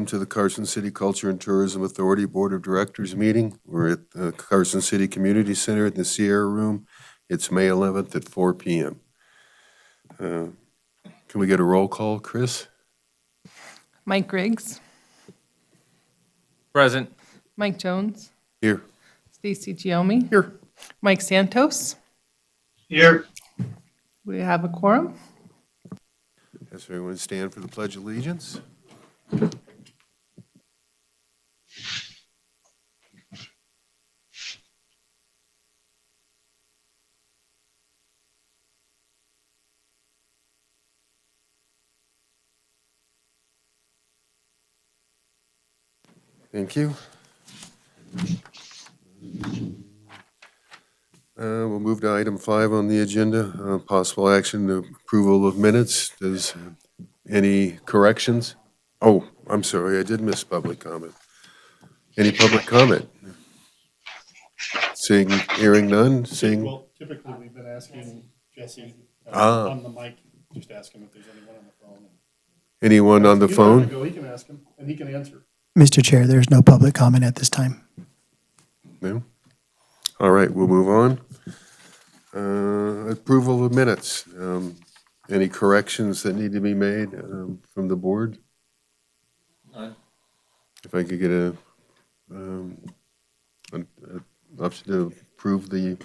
welcome to the Carson City Culture and Tourism Authority Board of Directors meeting. We're at the Carson City Community Center in the Sierra Room. It's May 11th at 4 p.m. Can we get a roll call, Chris? Mike Griggs. Present. Mike Jones. Here. Stacy Giome. Here. Mike Santos. Here. We have a quorum. Yes, everyone stand for the Pledge of Allegiance. Thank you. We'll move to item 5 on the agenda, possible action to approval of minutes. Does any corrections? Oh, I'm sorry, I did miss public comment. Any public comment? Hearing none, Well, typically, we've been asking Jesse Ah. on the mic, just ask him if there's anyone on the phone. anyone on the You don't have to phone? go, he can ask him, and he can answer. Mr. Chair, there's no public comment at this time. No? All right, we'll move on. Approval of minutes. Any corrections that need to be made from the board? None. If I could get an option to approve the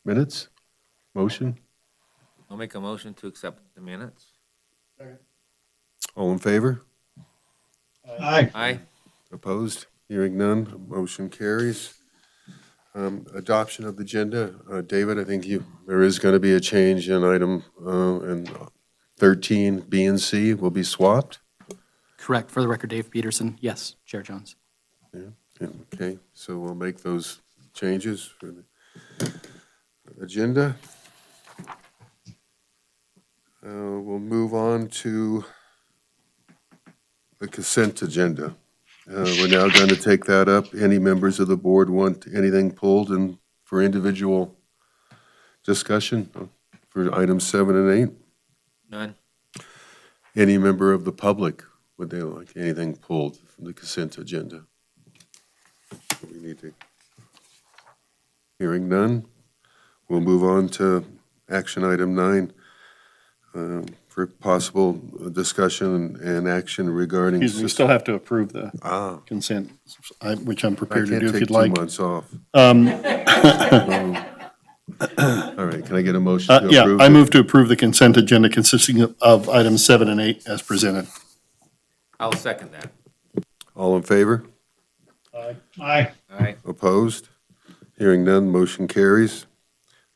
minutes? Motion? I'll make a motion to accept the minutes. All in favor? Aye. Aye. Opposed? Hearing none, motion carries. Adoption of the agenda. David, I think there is going to be a change in item and 13, B and C will be swapped. Correct. For the record, Dave Peterson. Yes, Chair Jones. Yeah, okay, so we'll make those changes for the agenda. We'll move on to the consent agenda. We're now going to take that up. Any members of the board want anything pulled and for individual discussion for items 7 and 8? None. Any member of the public, would they like anything pulled from the consent agenda? We need to. Hearing none, we'll move on to action item 9 for possible discussion and action regarding. Excuse me, we still have to approve the Ah, consent, which I'm I prepared to can't do if take you'd 2 like. months off. Um, All right, can I get a motion to Yeah, approve? I move to approve the consent agenda consisting of items 7 and 8 as presented. I'll second that. All in favor? Aye. Aye. Opposed? Hearing none, motion carries.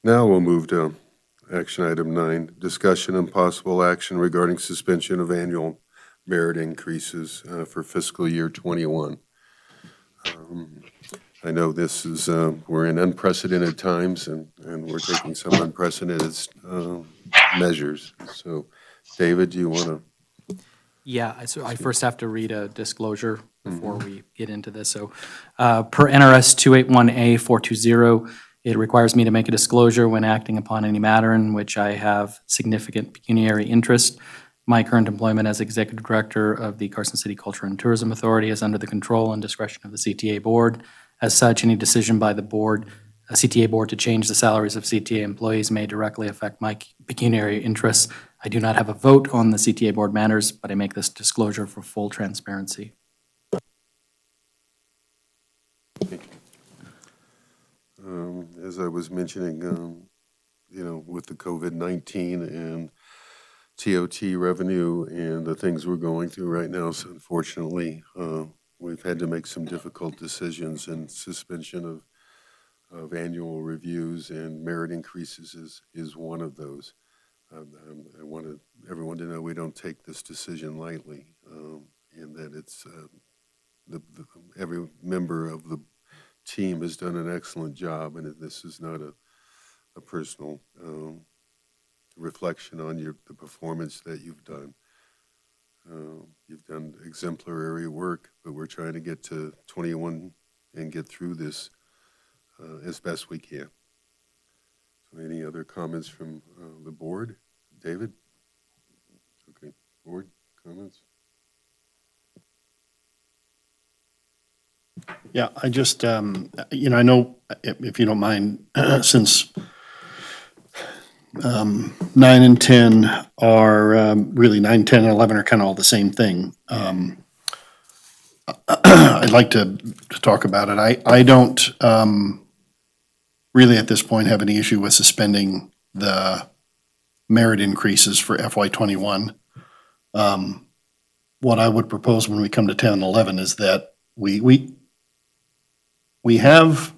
Now we'll move to action item 9, discussion and possible action regarding suspension of annual merit increases for fiscal year 21. I know this is, we're in unprecedented times and we're taking some unprecedented measures. So, David, do you want to? Yeah, so I first have to read a disclosure before we get into this. So per NRS 281A420, it requires me to make a disclosure when acting upon any matter in which I have significant pecuniary interest. My current employment as Executive Director of the Carson City Culture and Tourism Authority is under the control and discretion of the CTA Board. As such, any decision by the board, a CTA Board, to change the salaries of CTA employees may directly affect my pecuniary interests. I do not have a vote on the CTA Board matters, but I make this disclosure for full transparency. As I was mentioning, with the COVID-19 and TOT revenue and the things we're going through right now, so unfortunately, we've had to make some difficult decisions, and suspension of annual reviews and merit increases is one of those. I want everyone to know we don't take this decision lightly, and that it's every member of the team has done an excellent job, and this is not a personal reflection on the performance that you've done. You've done exemplary work, but we're trying to get to 21 and get through this as best we can. So any other comments from the board? David? Okay, board comments? Yeah, I just, I know, if you don't mind, since 9 and 10 are, really 9, 10, and 11 are kind of all the same thing. I'd like to talk about it. I don't really at this point have any issue with suspending the merit increases for FY '21. What I would propose when we come to 10 and 11 is that we have,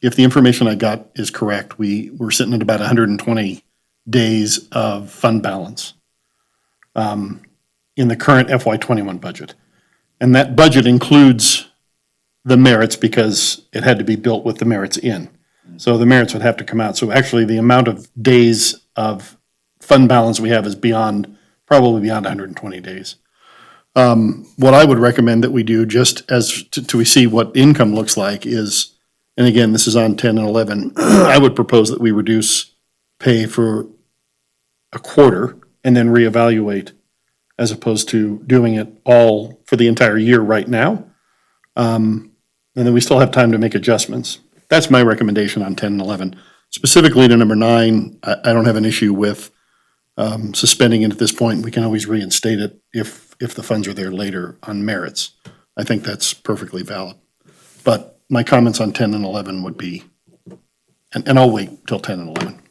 if the information I got is correct, we're sitting at about 120 days of fund balance in the current FY '21 budget. And that budget includes the merits because it had to be built with the merits in. So the merits would have to come out. So actually, the amount of days of fund balance we have is probably beyond 120 days. What I would recommend that we do, just as to we see what income looks like, is, and again, this is on 10 and 11, I would propose that we reduce pay for a quarter and then reevaluate, as opposed to doing it all for the entire year right now. And then we still have time to make adjustments. That's my recommendation on 10 and 11. Specifically to number 9, I don't have an issue with suspending it at this point. We can always reinstate it if the funds are there later on merits. I think that's perfectly valid. But my comments on 10 and 11 would be, and I'll wait till 10 and 11.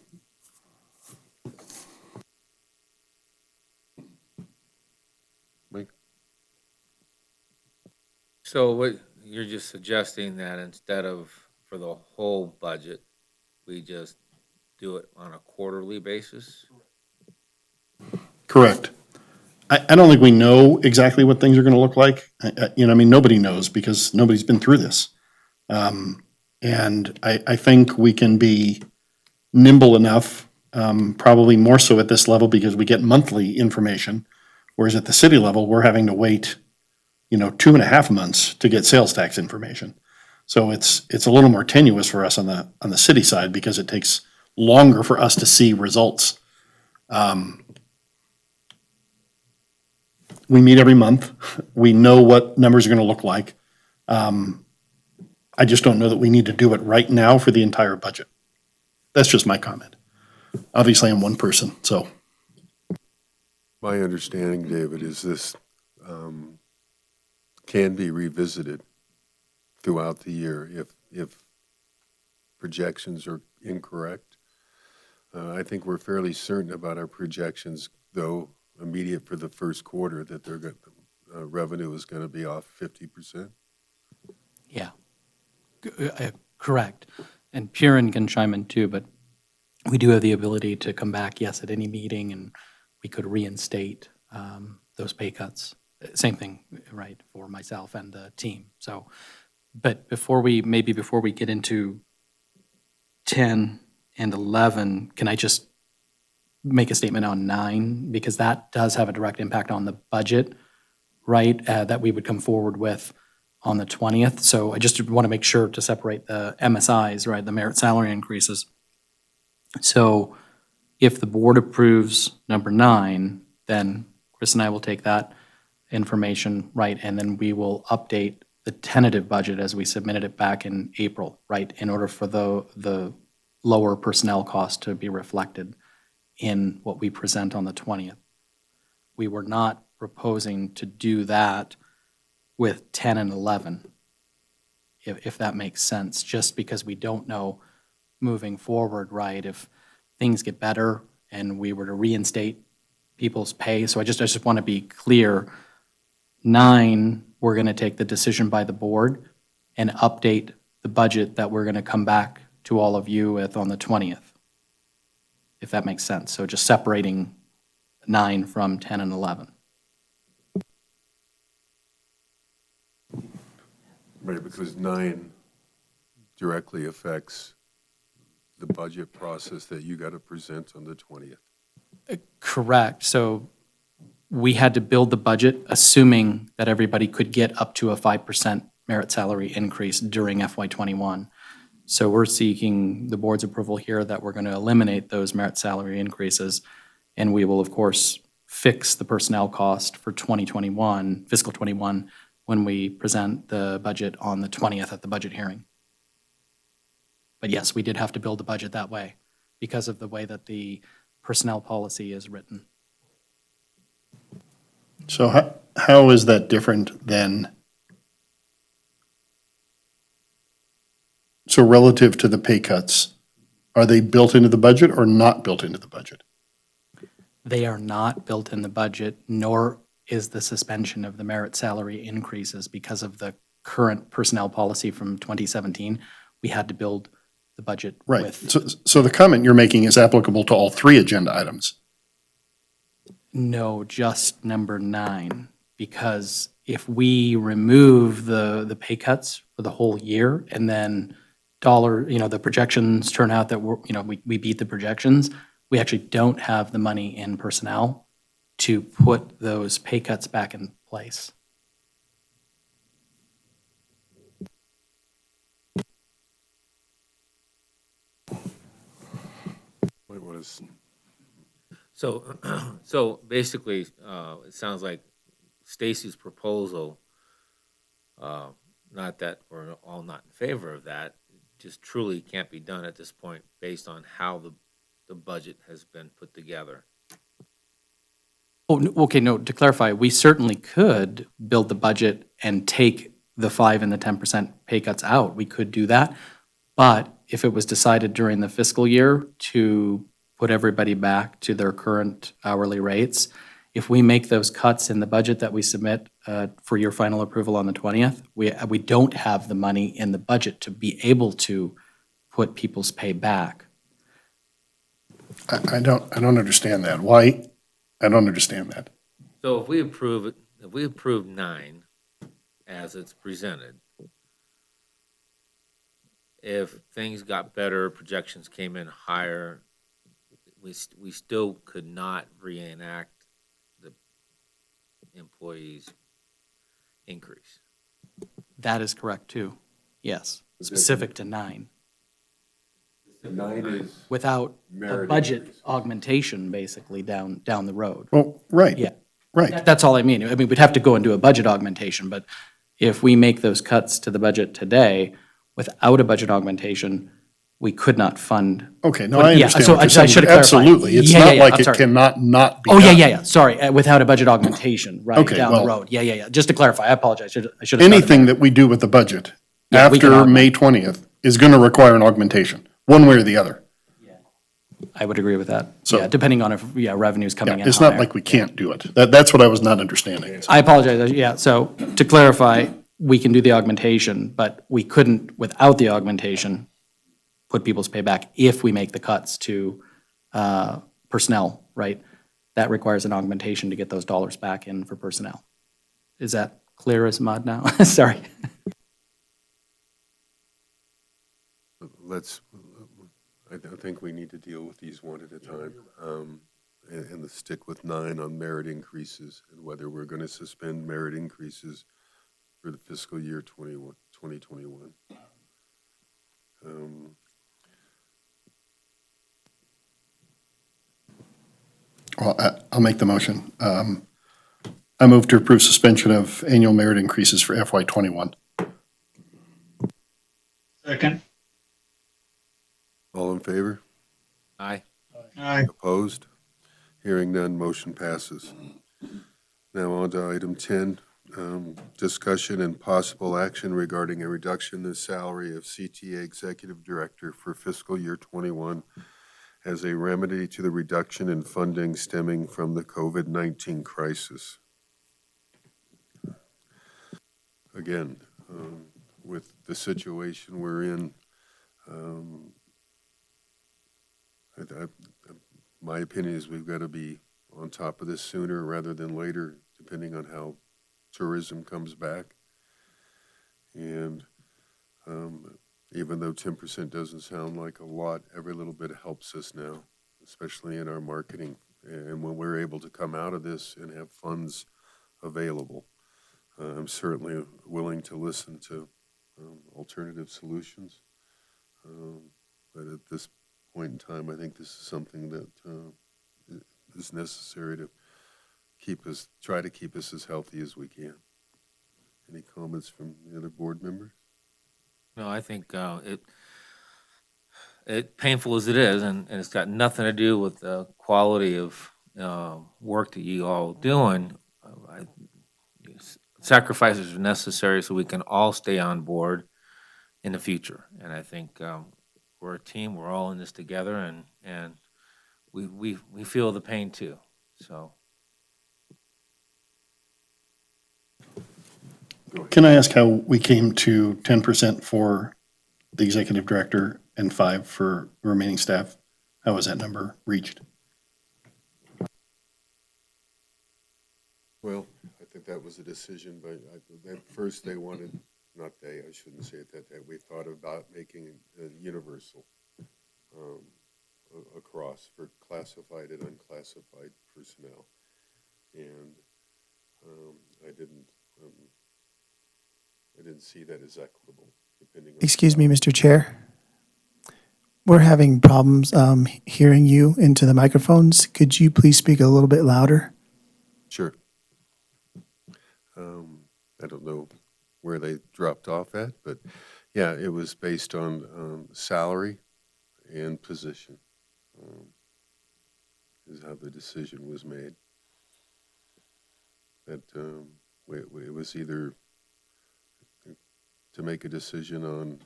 Mike? So what, you're just suggesting that instead of for the whole budget, we just do it on a quarterly basis? Correct. I don't think we know exactly what things are going to look like. Nobody knows because nobody's been through this. And I think we can be nimble enough, probably more so at this level because we get monthly information, whereas at the city level, we're having to wait, 2.5 months to get sales tax information. So it's a little more tenuous for us on the city side because it takes longer for us to see results. We meet every month. We know what numbers are going to look like. I just don't know that we need to do it right now for the entire budget. That's just my comment. Obviously, I'm one person, so. My understanding, David, is this can be revisited throughout the year if projections are incorrect. I think we're fairly certain about our projections, though, immediate for the first quarter, that revenue is going to be off 50%. Yeah, correct. And Purin can chime in too, but we do have the ability to come back, yes, at any meeting, and we could reinstate those pay cuts. Same thing, right, for myself and the team. So, but before we get into 10 and 11, can I just make a statement on 9? Because that does have a direct impact on the budget, right, that we would come forward with on the 20th. So I just want to make sure to separate the MSIs, right, the merit salary increases. So if the board approves number 9, then Chris and I will take that information, right, and then we will update the tentative budget as we submitted it back in April, right, in order for the lower personnel cost to be reflected in what we present on the 20th. We were not proposing to do that with 10 and 11, if that makes sense, just because we don't know moving forward, right, if things get better and we were to reinstate people's pay. So I just want to be clear, 9, we're going to take the decision by the board and update the budget that we're going to come back to all of you with on the 20th, if that makes sense. So just separating 9 from 10 and 11. Right, because 9 directly affects the budget process that you got to present on the 20th. Correct. So we had to build the budget assuming that everybody could get up to a 5% merit salary increase during FY21. So we're seeking the board's approval here that we're going to eliminate those merit salary increases, and we will, of course, fix the personnel cost for 2021, fiscal 21, when we present the budget on the 20th at the budget hearing. But yes, we did have to build the budget that way because of the way that the personnel policy is written. So how is that different than, so relative to the pay cuts, are they built into the budget or not built into the budget? They are not built in the budget, nor is the suspension of the merit salary increases because of the current personnel policy from 2017. We had to build the budget Right. with. So the comment you're making is applicable to all three agenda items. No, just number 9, because if we remove the pay cuts for the whole year and then the projections turn out that we beat the projections, we actually don't have the money in personnel to put those pay cuts back in place. Might want to So, so basically, it sounds like Stacy's proposal, not that we're all not in favor of that, just truly can't be done at this point based on how the budget has been put together. Oh, okay, no, to clarify, we certainly could build the budget and take the 5 and the 10% pay cuts out. We could do that. But if it was decided during the fiscal year to put everybody back to their current hourly rates, if we make those cuts in the budget that we submit for your final approval on the 20th, we don't have the money in the budget to be able to put people's pay back. I don't understand that. Why? I don't understand that. So if we approve it, if we approve 9 as it's presented, if things got better, projections came in higher, we still could not reenact the employees' increase. That is correct, too. Yes, specific to 9. 9 is Without a merit budget increase. augmentation, basically, down the road. Well, right. Yeah. Right. That's all I mean. I mean, we'd have to go and do a budget augmentation, but if we make those cuts to the budget today, without a budget augmentation, we could not fund. Okay, no, I Yeah, understand so what you're I saying, should but have clarified. absolutely. It's Yeah, not yeah, like I'm it sorry. cannot not be Oh, done. yeah, sorry, without a budget augmentation, right, Okay, down the well- road. Yeah. Just to clarify, I apologize. I should have. Anything that we do with the budget Yeah, we can after augment. May 20th is going to require an augmentation, one way or the other. I would agree with that. So- Yeah, depending on if, revenue's coming in It's not higher. like we can't do it. That's what I was not understanding. I apologize, yeah, so to clarify, we can do the augmentation, but we couldn't, without the augmentation, put people's pay back if we make the cuts to personnel, right? That requires an augmentation to get those dollars back in for personnel. Is that clear as mud now? Sorry. I think we need to deal with these one at a time, and stick with 9 on merit increases, and whether we're going to suspend merit increases for the fiscal year 2021. Well, I'll make the motion. I move to approve suspension of annual merit increases for FY '21. Second. All in favor? Aye. Aye. Opposed? Hearing none, motion passes. Now on to item 10, discussion and possible action regarding a reduction in the salary of CTA Executive Director for fiscal year '21 as a remedy to the reduction in funding stemming from the COVID-19 crisis. Again, with the situation we're in, my opinion is we've got to be on top of this sooner rather than later, depending on how tourism comes back. And even though 10% doesn't sound like a lot, every little bit helps us now, especially in our marketing. And when we're able to come out of this and have funds available, I'm certainly willing to listen to alternative solutions. But at this point in time, I think this is something that is necessary to try to keep us as healthy as we can. Any comments from the other board members? No, I think it painful as it is, and it's got nothing to do with the quality of work that you all doing. Sacrifices are necessary so we can all stay on board in the future. And I think we're a team. We're all in this together, and we feel the pain too. So Can I ask how we came to 10% for the executive director and 5 for remaining staff? How was that number reached? Well, I think that was a decision, but at first they wanted, not they, I shouldn't say it that we thought about making it universal across for classified and unclassified personnel. And I didn't see that as equitable, depending on. Excuse me, Mr. Chair. We're having problems hearing you into the microphones. Could you please speak a little bit louder? Sure. I don't know where they dropped off at, but yeah, it was based on salary and position, is how the decision was made. That it was either to make a decision on,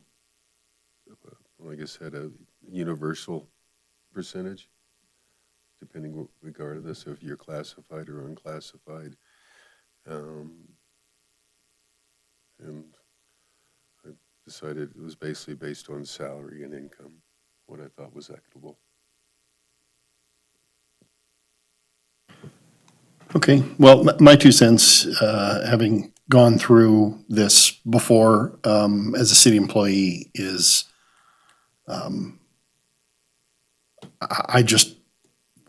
like I said, a universal percentage, depending regardless of you're classified or unclassified. And I decided it was basically based on salary and income, what I thought was equitable. Okay, well, my 2 cents, having gone through this before as a city employee, is I just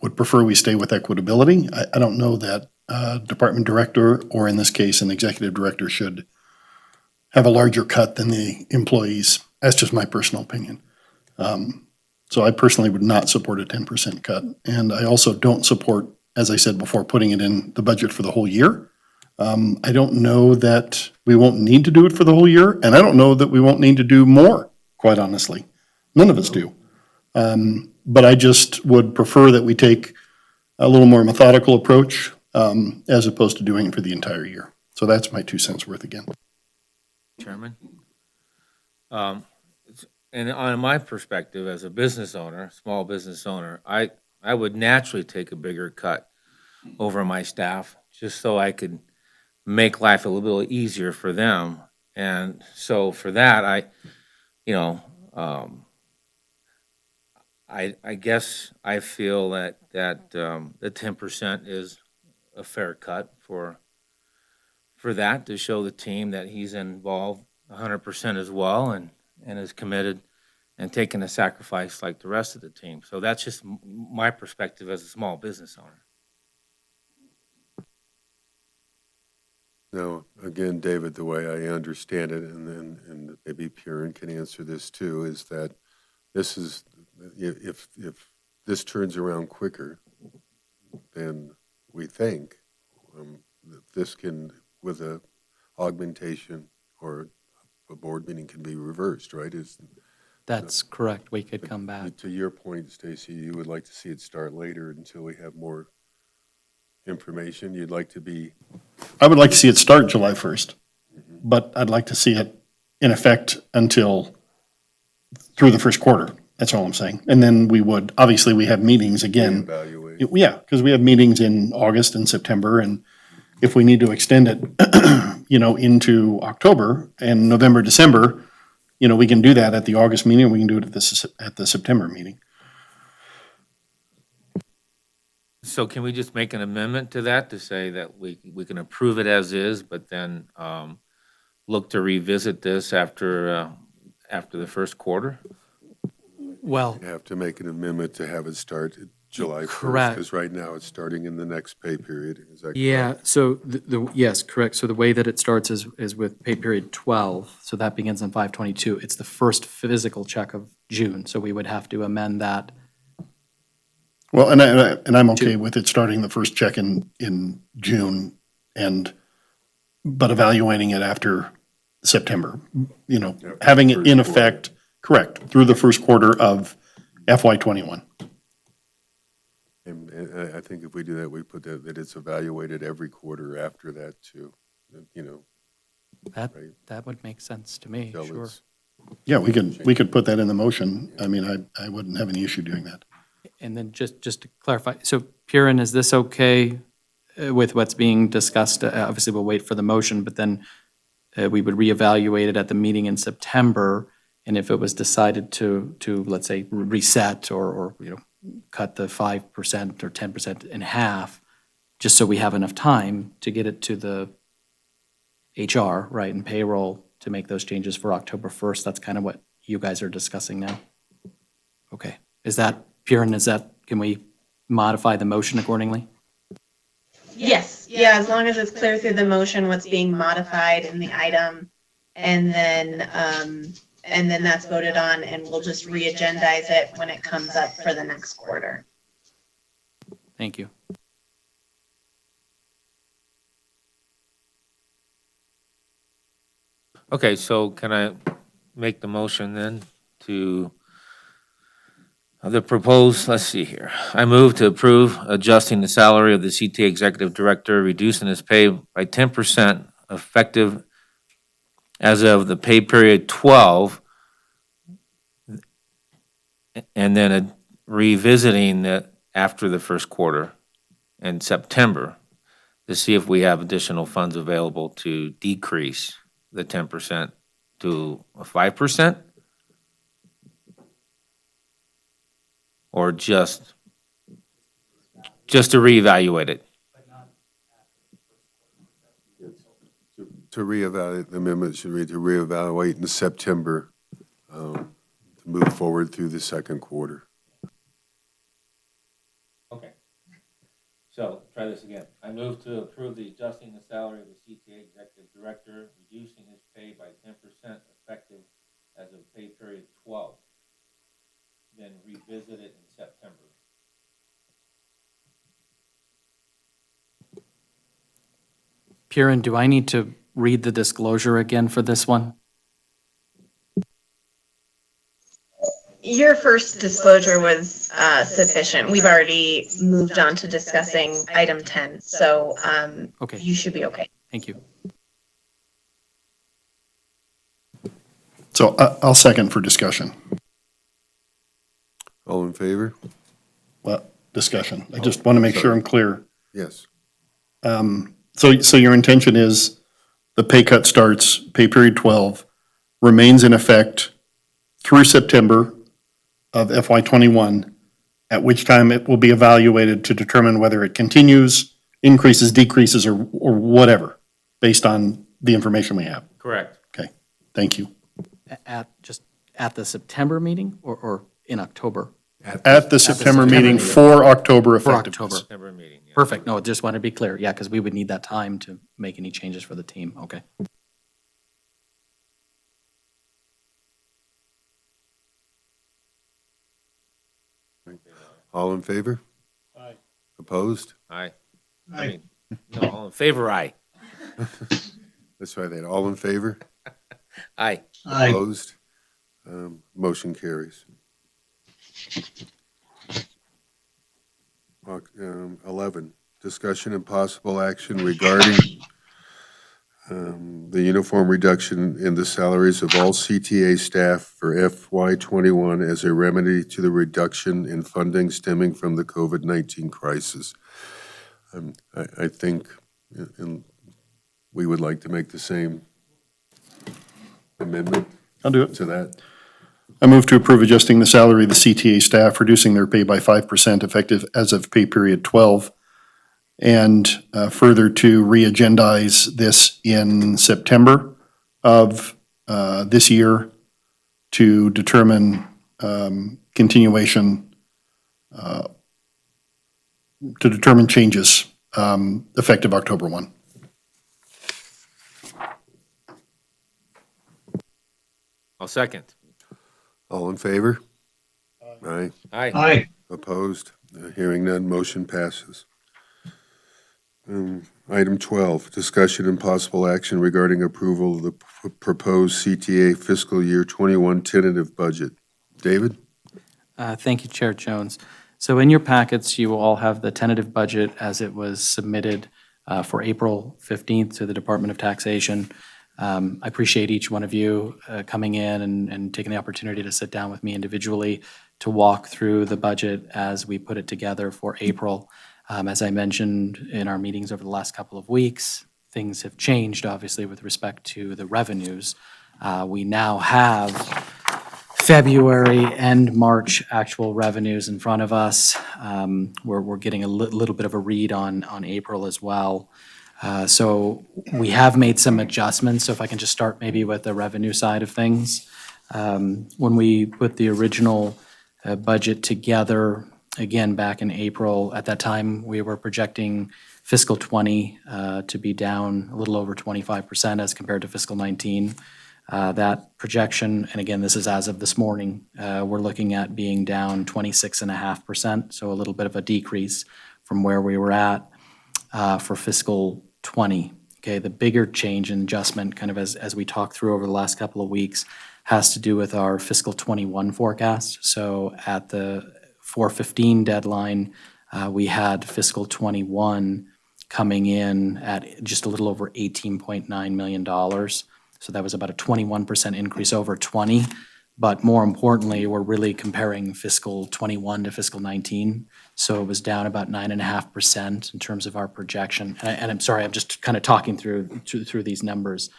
would prefer we stay with equitability. I don't know that department director, or in this case, an executive director, should have a larger cut than the employees. That's just my personal opinion. So I personally would not support a 10% cut. And I also don't support, as I said before, putting it in the budget for the whole year. I don't know that we won't need to do it for the whole year, and I don't know that we won't need to do more, quite honestly. None of us do. But I just would prefer that we take a little more methodical approach as opposed to doing it for the entire year. So that's my 2 cents worth again. Chairman. And on my perspective as a business owner, small business owner, I would naturally take a bigger cut over my staff just so I could make life a little bit easier for them. And so for that, I guess I feel that the 10% is a fair cut for that, to show the team that he's involved 100% as well and is committed and taking a sacrifice like the rest of the team. So that's just my perspective as a small business owner. Now, again, David, the way I understand it, and maybe Purin can answer this too, is that this is, if this turns around quicker than we think, that this can, with a augmentation or a board meeting, can be reversed, right? That's correct. We could come back. To your point, Stacy, you would like to see it start later until we have more information. You'd like to be. I would like to see it start July 1st, but I'd like to see it in effect until through the first quarter. That's all I'm saying. And then obviously we have meetings again. Evaluate. Yeah, because we have meetings in August and September, and if we need to extend it, into October and November, December, we can do that at the August meeting, or we can do it at the September meeting. So can we just make an amendment to that to say that we can approve it as is, but then look to revisit this after the first quarter? Well, You have to make an amendment to have it start July 1st. Correct. Because right now it's starting in the next pay period. Is that correct? yeah, so yes, correct. So the way that it starts is with pay period 12, so that begins on 5/22. It's the first physical check of June, so we would have to amend that. Well, and I'm okay with it starting the first check in June, and but evaluating it after September, having it in effect, correct, through the first quarter of FY '21. And I think if we do that, we put that it's evaluated every quarter after that too, That, Right. that would make sense to me, so sure. it's- Yeah, we could put that in the motion. I mean, I wouldn't have any issue doing that. And then just to clarify, so Piran, is this okay with what's being discussed? Obviously, we'll wait for the motion, but then we would reevaluate it at the meeting in September. And if it was decided to let's say, reset or cut the 5% or 10% in half, just so we have enough time to get it to the HR, right, and payroll to make those changes for October 1st. That's kind of what you guys are discussing now. Okay. Is that, Piran, can we modify the motion accordingly? Yes, yeah, as long as it's clear through the motion what's being modified in the item, and then that's voted on, and we'll just re-agendize it when it comes up for the next quarter. Thank you. Okay, so can I make the motion then to the proposed, let's see here. I move to approve adjusting the salary of the CTA Executive Director, reducing his pay by 10% effective as of the pay period 12, and then revisiting it after the first quarter in September to see if we have additional funds available to decrease the 10% to a 5%? Or just to reevaluate it? To reevaluate, the amendment should read to reevaluate in September, to move forward through the second quarter. Okay. So, try this again. I move to approve the adjusting the salary of the CTA Executive Director, reducing his pay by 10% effective as of pay period 12. Then revisit it in September. Piran, do I need to read the disclosure again for this one? Your first disclosure was sufficient. We've already moved on to discussing item 10, so Okay, you should be okay. thank you. So I'll second for discussion. All in favor? Well, discussion. I just want to make sure I'm clear. Yes. So your intention is the pay cut starts, pay period 12, remains in effect through September of FY '21, at which time it will be evaluated to determine whether it continues, increases, decreases, or whatever, based on the information we have. Correct. Okay, thank you. At the September meeting or in October? At the September September meeting meeting. for October For effectiveness. October. September meeting, yeah. Perfect. No, just want to be clear. Yeah, because we would need that time to make any changes for the team. Okay. All in favor? Aye. Opposed? Aye. I mean, no, all in favor, aye. Let's try that. All in favor? Aye. Opposed? Motion carries. 11, discussion and possible action regarding the uniform reduction in the salaries of all CTA staff for FY '21 as a remedy to the reduction in funding stemming from the COVID-19 crisis. I think we would like to make the same amendment I'll do it. to that. I move to approve adjusting the salary of the CTA staff, reducing their pay by 5% effective as of pay period 12, and further to re-agendize this in September of this year to determine continuation, to determine changes effective October 1. I'll second. All in favor? Aye. Aye. Opposed? Hearing none, motion passes. Item 12, discussion and possible action regarding approval of the proposed CTA fiscal year 21 tentative budget. David? Thank you, Chair Jones. So in your packets, you all have the tentative budget as it was submitted for April 15th to the Department of Taxation. I appreciate each one of you coming in and taking the opportunity to sit down with me individually to walk through the budget as we put it together for April. As I mentioned in our meetings over the last couple of weeks, things have changed, obviously, with respect to the revenues. We now have February and March actual revenues in front of us. We're getting a little bit of a read on April as well. So we have made some adjustments. So if I can just start maybe with the revenue side of things. When we put the original budget together, again, back in April, at that time, we were projecting fiscal 20 to be down a little over 25% as compared to fiscal 19. That projection, and again, this is as of this morning, we're looking at being down 26.5%, so a little bit of a decrease from where we were at for fiscal 20. Okay, the bigger change and adjustment, kind of as we talked through over the last couple of weeks, has to do with our fiscal 21 forecast. So at the 4/15 deadline, we had fiscal 21 coming in at just a little over $18.9 million. So that was about a 21% increase over 20. But more importantly, we're really comparing fiscal 21 to fiscal 19. So it was down about 9.5% in terms of our projection. And I'm sorry, I'm just kind of talking through these numbers.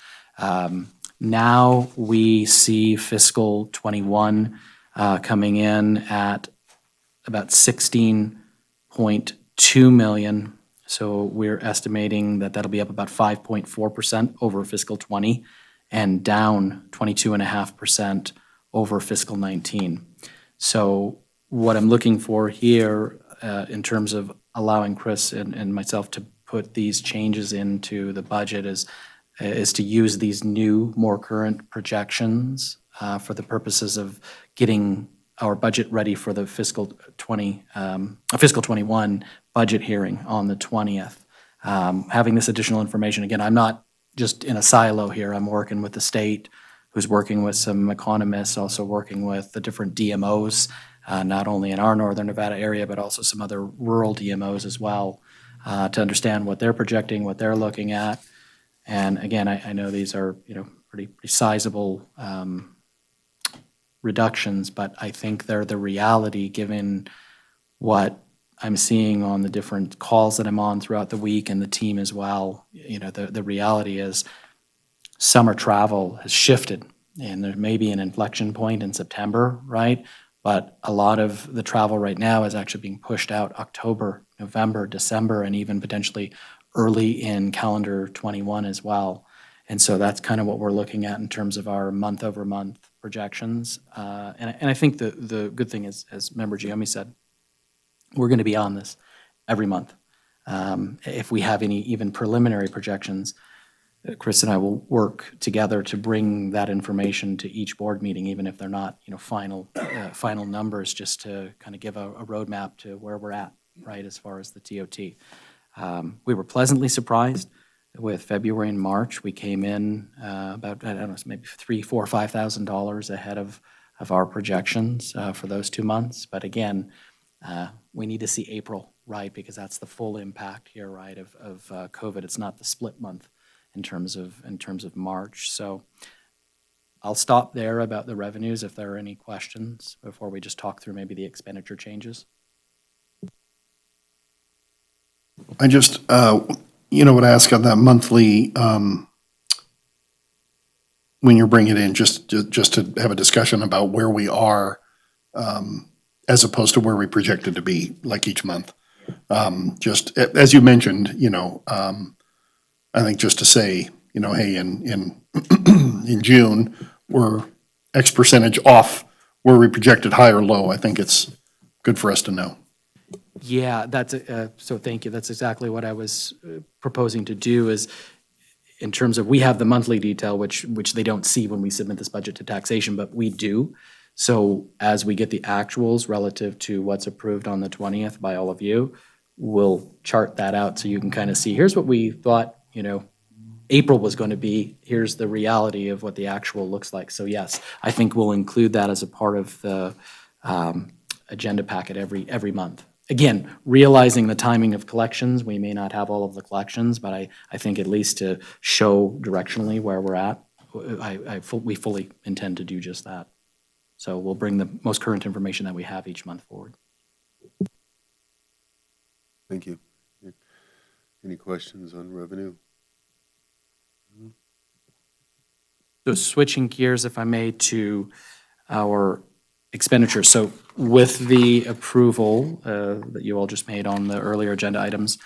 Now we see fiscal 21 coming in at about 16.2 million. So we're estimating that that'll be up about 5.4% over fiscal 20 and down 22.5% over fiscal 19. So what I'm looking for here in terms of allowing Chris and myself to put these changes into the budget is to use these new, more current projections for the purposes of getting our budget ready for the fiscal 21 budget hearing on the 20th. Having this additional information, again, I'm not just in a silo here. I'm working with the state, who's working with some economists, also working with the different DMOs, not only in our northern Nevada area, but also some other rural DMOs as well, to understand what they're projecting, what they're looking at. And again, I know these are, pretty sizable reductions, but I think they're the reality given what I'm seeing on the different calls that I'm on throughout the week and the team as well. The reality is summer travel has shifted, and there may be an inflection point in September, right? But a lot of the travel right now is actually being pushed out October, November, December, and even potentially early in calendar 21 as well. And so that's kind of what we're looking at in terms of our month-over-month projections. And I think the good thing is, as Member Giomi said, we're going to be on this every month. If we have any even preliminary projections, Chris and I will work together to bring that information to each board meeting, even if they're not, final numbers, just to kind of give a roadmap to where we're at, right, as far as the TOT. We were pleasantly surprised with February and March. We came in about, I don't know, maybe $3,000, $4,000, $5,000 ahead of our projections for those 2 months. But again, we need to see April, right, because that's the full impact here, right, of COVID. It's not the split month in terms of March. So I'll stop there about the revenues if there are any questions before we just talk through maybe the expenditure changes. I just, would ask on that monthly, when you bring it in, just to have a discussion about where we are, as opposed to where we projected to be, like each month. Just as you mentioned, I think just to say, hey, in in June, we're X percentage off where we projected high or low. I think it's good for us to know. Yeah, so thank you. That's exactly what I was proposing to do is in terms of, we have the monthly detail, which they don't see when we submit this budget to taxation, but we do. So as we get the actuals relative to what's approved on the 20th by all of you, we'll chart that out so you can kind of see, here's what we thought, April was going to be, here's the reality of what the actual looks like. So yes, I think we'll include that as a part of the agenda packet every month. Again, realizing the timing of collections, we may not have all of the collections, but I think at least to show directionally where we're at, we fully intend to do just that. So we'll bring the most current information that we have each month forward. Thank you. Any questions on revenue? So switching gears, if I may, to our expenditures. So with the approval that you all just made on the earlier agenda items,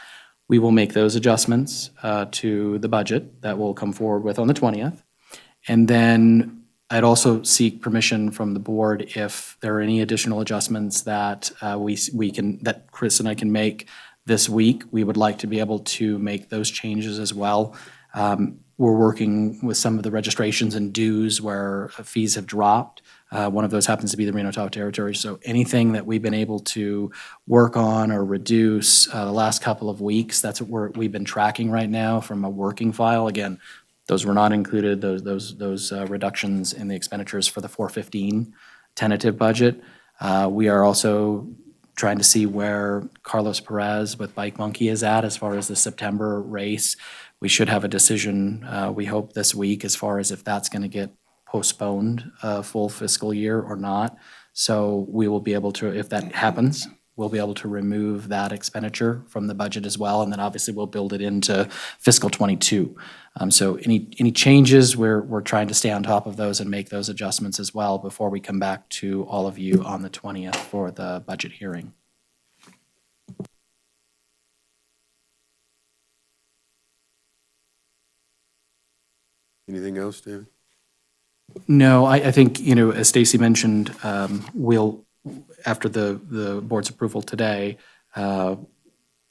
we will make those adjustments to the budget that we'll come forward with on the 20th. And then I'd also seek permission from the board if there are any additional adjustments that that Chris and I can make this week. We would like to be able to make those changes as well. We're working with some of the registrations and dues where fees have dropped. One of those happens to be the Reno Tahoe Territory. So anything that we've been able to work on or reduce the last couple of weeks, that's what we've been tracking right now from a working file. Again, those were not included, those reductions in the expenditures for the 415 tentative budget. We are also trying to see where Carlos Perez with Bike Monkey is at as far as the September race. We should have a decision, we hope, this week as far as if that's going to get postponed a full fiscal year or not. So we will be able to, if that happens, we'll be able to remove that expenditure from the budget as well. And then obviously we'll build it into fiscal '22. So any changes, we're trying to stay on top of those and make those adjustments as well before we come back to all of you on the 20th for the budget hearing. Anything else, David? No, I think, as Stacy mentioned, we'll, after the board's approval today,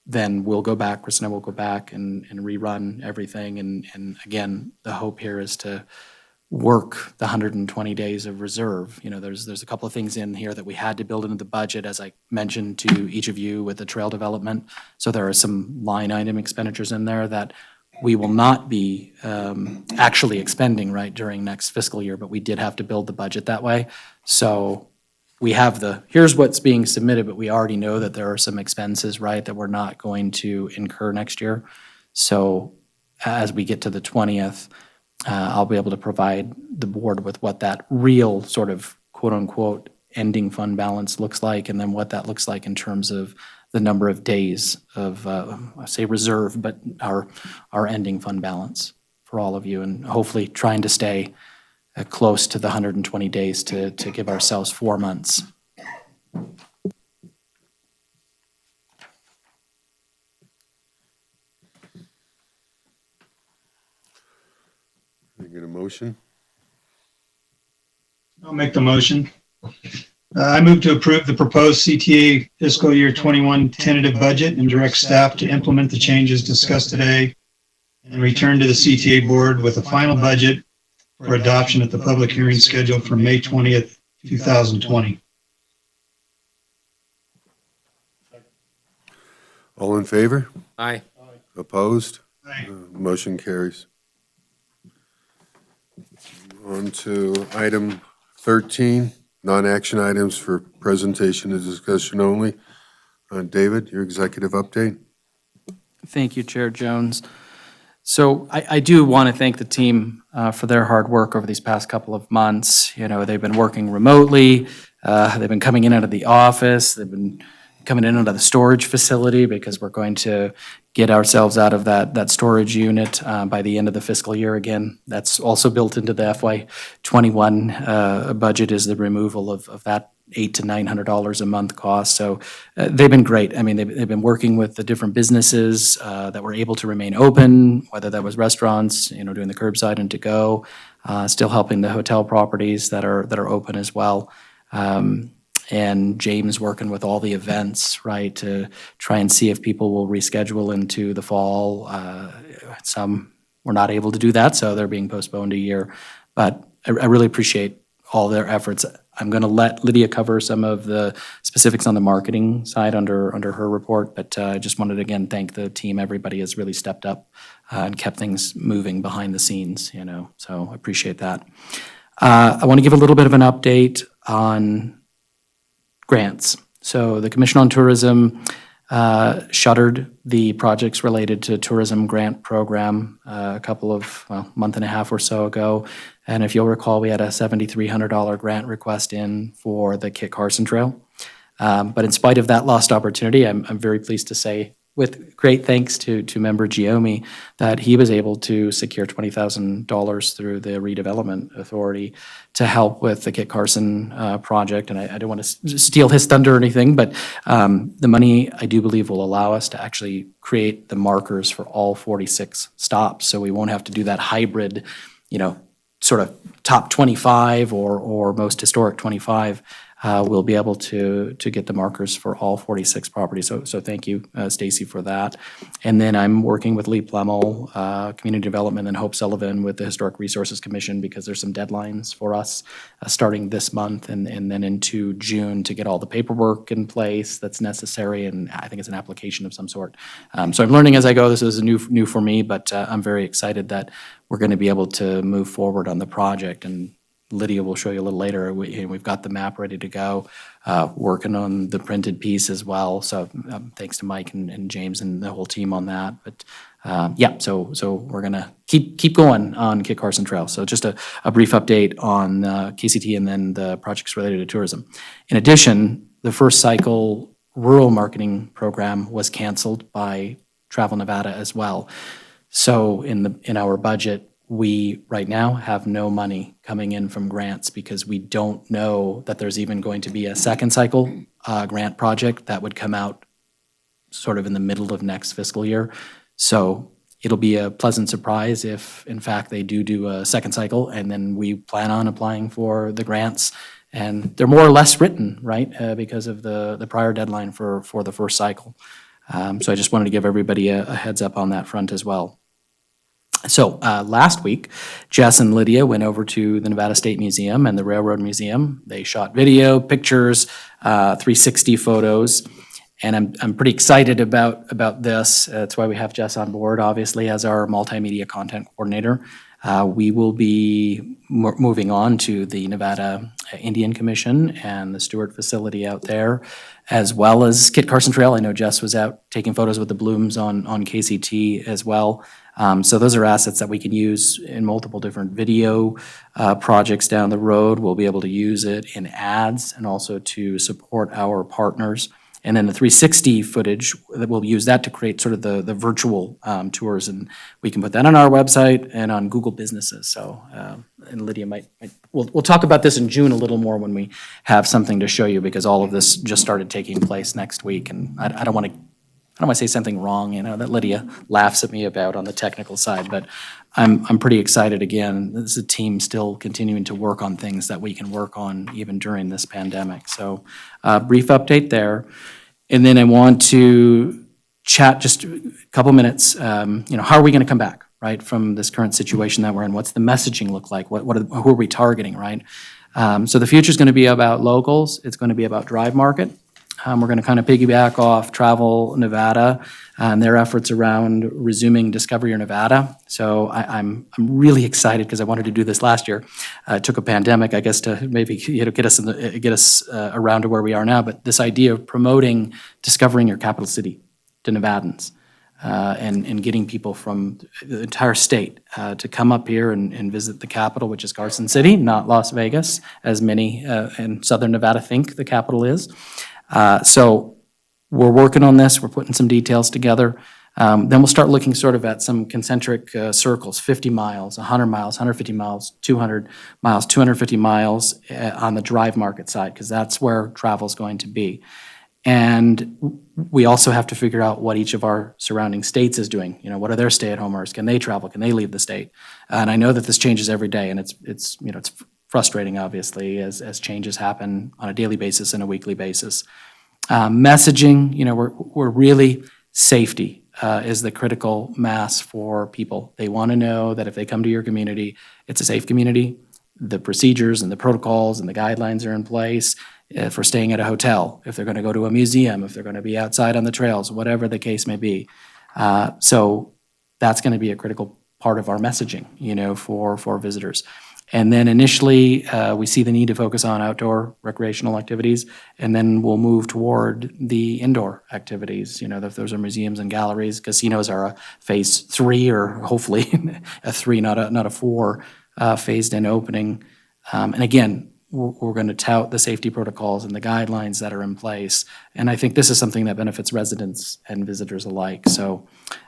then we'll go back, Chris and I will go back and rerun everything. And again, the hope here is to work the 120 days of reserve. There's a couple of things in here that we had to build into the budget, as I mentioned to each of you with the trail development. So there are some line item expenditures in there that we will not be actually expending during next fiscal year, but we did have to build the budget that way. So we have here's what's being submitted, but we already know that there are some expenses, that we're not going to incur next year. So as we get to the 20th, I'll be able to provide the board with what that real sort of quote unquote ending fund balance looks like, and then what that looks like in terms of the number of days of, I say reserve, but our ending fund balance for all of you, and hopefully trying to stay close to the 120 days to give ourselves 4 months. Can I get a motion? I'll make the motion. I move to approve the proposed CTA fiscal year 21 tentative budget and direct staff to implement the changes discussed today and return to the CTA board with a final budget for adoption at the public hearing scheduled for May 20th, 2020. All in favor? Aye. Opposed? Aye. Motion carries. On to item 13, non-action items for presentation and discussion only. David, your executive update? Thank you, Chair Jones. So I do want to thank the team for their hard work over these past couple of months. They've been working remotely. They've been coming in and out of the office. They've been coming in and out of the storage facility because we're going to get ourselves out of that storage unit by the end of the fiscal year. Again, that's also built into the FY21 budget, is the removal of that $800 to $900 a month cost. So they've been great. I mean, they've been working with the different businesses that were able to remain open, whether that was restaurants, doing the curbside and to go, still helping the hotel properties that are open as well. And James working with all the events, to try and see if people will reschedule into the fall. Some were not able to do that, so they're being postponed a year. But I really appreciate all their efforts. I'm going to let Lydia cover some of the specifics on the marketing side under her report, but I just wanted to again thank the team. Everybody has really stepped up and kept things moving behind the scenes, so I appreciate that. I want to give a little bit of an update on grants. So the Commission on Tourism shuttered the projects related to tourism grant program a couple of, month and a half or so ago. And if you'll recall, we had a $7,300 grant request in for the Kit Carson Trail. But in spite of that lost opportunity, I'm very pleased to say, with great thanks to member Giomi, that he was able to secure $20,000 through the Redevelopment Authority to help with the Kit Carson project. And I don't want to steal his thunder or anything, but the money, I do believe, will allow us to actually create the markers for all 46 stops. So we won't have to do that hybrid, sort of top 25 or most historic 25. We'll be able to get the markers for all 46 properties. So thank you, Stacy, for that. And then I'm working with Lee Plemmel, Community Development, and Hope Sullivan with the Historic Resources Commission, because there's some deadlines for us starting this month and then into June to get all the paperwork in place that's necessary. And I think it's an application of some sort. So I'm learning as I go. This is new for me, but I'm very excited that we're going to be able to move forward on the project. And Lydia will show you a little later. We've got the map ready to go, working on the printed piece as well. So thanks to Mike and James and the whole team on that. But so we're gonna keep going on Kit Carson Trail. So just a brief update on KCT and then the projects related to tourism. In addition, the first cycle rural marketing program was canceled by Travel Nevada as well. So in our budget, we right now have no money coming in from grants because we don't know that there's even going to be a second cycle grant project that would come out sort of in the middle of next fiscal year. So it'll be a pleasant surprise if, in fact, they do a second cycle, and then we plan on applying for the grants. And they're more or less written, right, because of the prior deadline for the first cycle. So I just wanted to give everybody a heads up on that front as well. So last week, Jess and Lydia went over to the Nevada State Museum and the Railroad Museum. They shot video, pictures, 360 photos, and I'm pretty excited about this. That's why we have Jess on board, obviously, as our multimedia content coordinator. We will be moving on to the Nevada Indian Commission and the Stewart facility out there, as well as Kit Carson Trail. I know Jess was out taking photos with the blooms on KCT as well. So those are assets that we can use in multiple different video projects down the road. We'll be able to use it in ads and also to support our partners. And then the 360 footage, we'll use that to create sort of the virtual tours, and we can put that on our website and on Google Businesses. So, and Lydia we'll talk about this in June a little more when we have something to show you, because all of this just started taking place next week, and I don't want to say something wrong, that Lydia laughs at me about on the technical side, but I'm pretty excited again. This is a team still continuing to work on things that we can work on even during this pandemic. So brief update there. And then I want to chat just a couple minutes, how are we going to come back, right, from this current situation that we're in? What's the messaging look like? Who are we targeting, right? So the future is going to be about locals. It's going to be about Drive Market. We're going to kind of piggyback off Travel Nevada and their efforts around resuming Discover Your Nevada. So I'm really excited because I wanted to do this last year. It took a pandemic, I guess, to maybe get us around to where we are now. But this idea of promoting discovering your capital city to Nevadans and getting people from the entire state to come up here and visit the capital, which is Carson City, not Las Vegas, as many in Southern Nevada think the capital is. So we're working on this. We're putting some details together. Then we'll start looking sort of at some concentric circles, 50 miles, 100 miles, 150 miles, 200 miles, 250 miles on the Drive Market side, because that's where travel's going to be. And we also have to figure out what each of our surrounding states is doing. What are their stay-at-homers? Can they travel? Can they leave the state? And I know that this changes every day, and it's frustrating, obviously, as changes happen on a daily basis and a weekly basis. Messaging, we're really, safety is the critical mass for people. They want to know that if they come to your community, it's a safe community, the procedures and the protocols and the guidelines are in place for staying at a hotel, if they're going to go to a museum, if they're going to be outside on the trails, whatever the case may be. So that's going to be a critical part of our messaging, for visitors. And then initially, we see the need to focus on outdoor recreational activities, and then we'll move toward the indoor activities. If those are museums and galleries, casinos are a phase 3, or hopefully a 3, not a 4, phased in opening. And again, we're going to tout the safety protocols and the guidelines that are in place. And I think this is something that benefits residents and visitors alike. So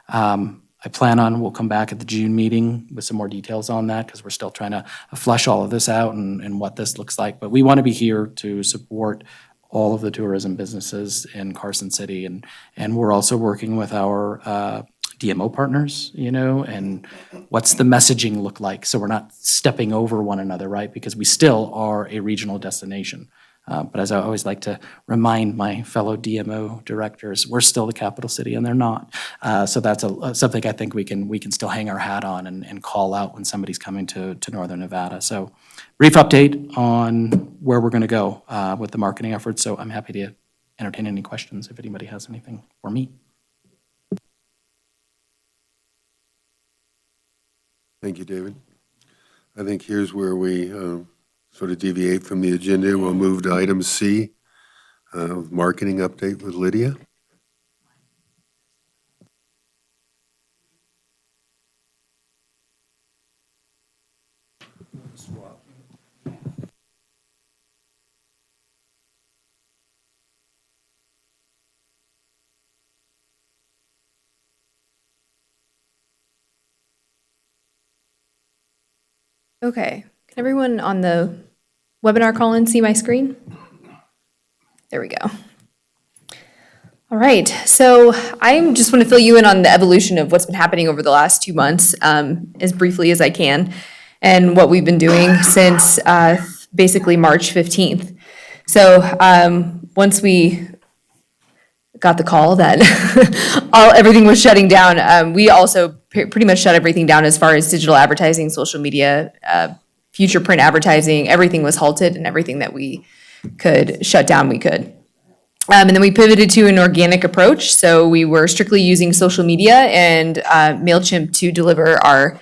I plan on, we'll come back at the June meeting with some more details on that, because we're still trying to flesh all of this out and what this looks like. But we want to be here to support all of the tourism businesses in Carson City. And we're also working with our DMO partners, and what's the messaging look like? So we're not stepping over one another, right? Because we still are a regional destination. But as I always like to remind my fellow DMO directors, we're still the capital city and they're not. So that's something I think we can still hang our hat on and call out when somebody's coming to Northern Nevada. So brief update on where we're going to go with the marketing efforts. So I'm happy to entertain any questions if anybody has anything for me. Thank you, David. I think here's where we sort of deviate from the agenda. We'll move to item C, marketing update with Lydia. Okay, can everyone on the webinar call in see my screen? There we go. All right, so I just want to fill you in on the evolution of what's been happening over the last 2 months, as briefly as I can, and what we've been doing since basically March 15th. So once we got the call that everything was shutting down, we also pretty much shut everything down as far as digital advertising, social media, future print advertising. Everything was halted, and everything that we could shut down, we could. And then we pivoted to an organic approach. So we were strictly using social media and MailChimp to deliver our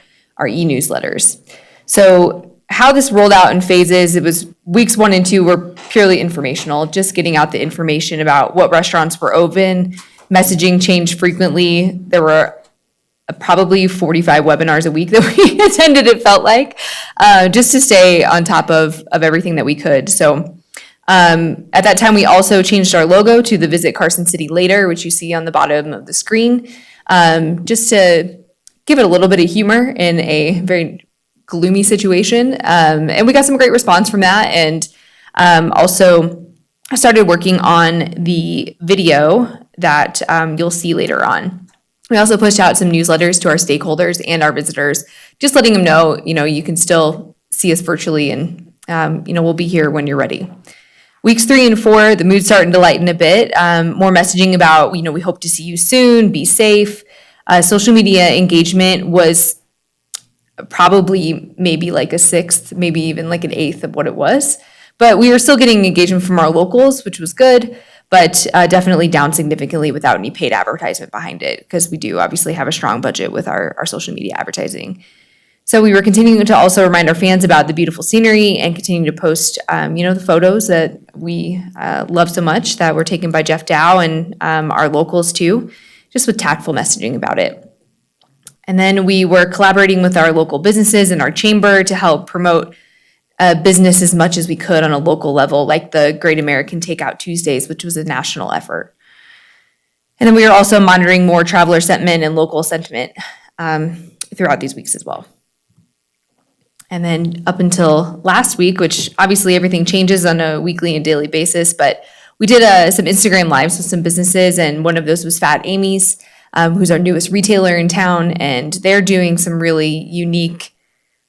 e-newsletters. So how this rolled out in phases, it was weeks 1 and 2 were purely informational, just getting out the information about what restaurants were open. Messaging changed frequently. There were probably 45 webinars a week that we attended, it felt like, just to stay on top of everything that we could. So at that time, we also changed our logo to the Visit Carson City Later, which you see on the bottom of the screen, just to give it a little bit of humor in a very gloomy situation. And we got some great response from that. And also I started working on the video that you'll see later on. We also pushed out some newsletters to our stakeholders and our visitors, just letting them know, you can still see us virtually, and, we'll be here when you're ready. Weeks 3 and 4, the mood's starting to lighten a bit. More messaging about, we hope to see you soon, be safe. Social media engagement was probably maybe like a 1/6, maybe even like an 1/8 of what it was. But we were still getting engagement from our locals, which was good, but definitely down significantly without any paid advertisement behind it, because we do obviously have a strong budget with our social media advertising. So we were continuing to also remind our fans about the beautiful scenery and continuing to post, the photos that we love so much that were taken by Jeff Dow and our locals too, just with tactful messaging about it. And then we were collaborating with our local businesses and our chamber to help promote business as much as we could on a local level, like the Great American Takeout Tuesdays, which was a national effort. And then we were also monitoring more traveler sentiment and local sentiment throughout these weeks as well. And then up until last week, which obviously everything changes on a weekly and daily basis, but we did some Instagram lives with some businesses, and one of those was Fat Amy's, who's our newest retailer in town, and they're doing some really unique,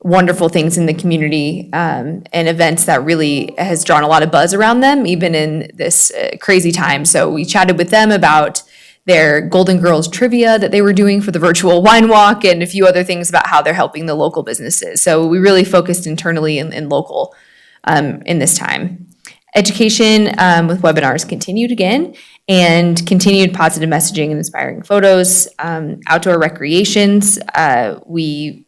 wonderful things in the community, and events that really has drawn a lot of buzz around them, even in this crazy time. So we chatted with them about their Golden Girls trivia that they were doing for the virtual wine walk, and a few other things about how they're helping the local businesses. So we really focused internally and local in this time. Education with webinars continued again, and continued positive messaging and inspiring photos. Outdoor recreations, we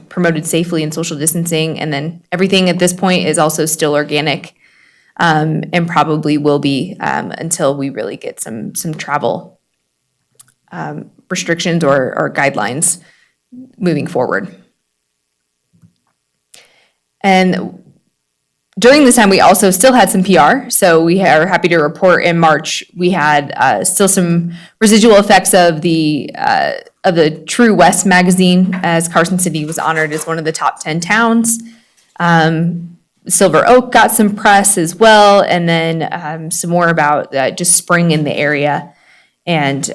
promoted safely and social distancing, and then everything at this point is also still organic, and probably will be until we really get some travel restrictions or guidelines moving forward. And during this time, we also still had some PR. So we are happy to report in March, we had still some residual effects of the True West magazine, as Carson City was honored as one of the top 10 towns. Silver Oak got some press as well, and then some more about just spring in the area. And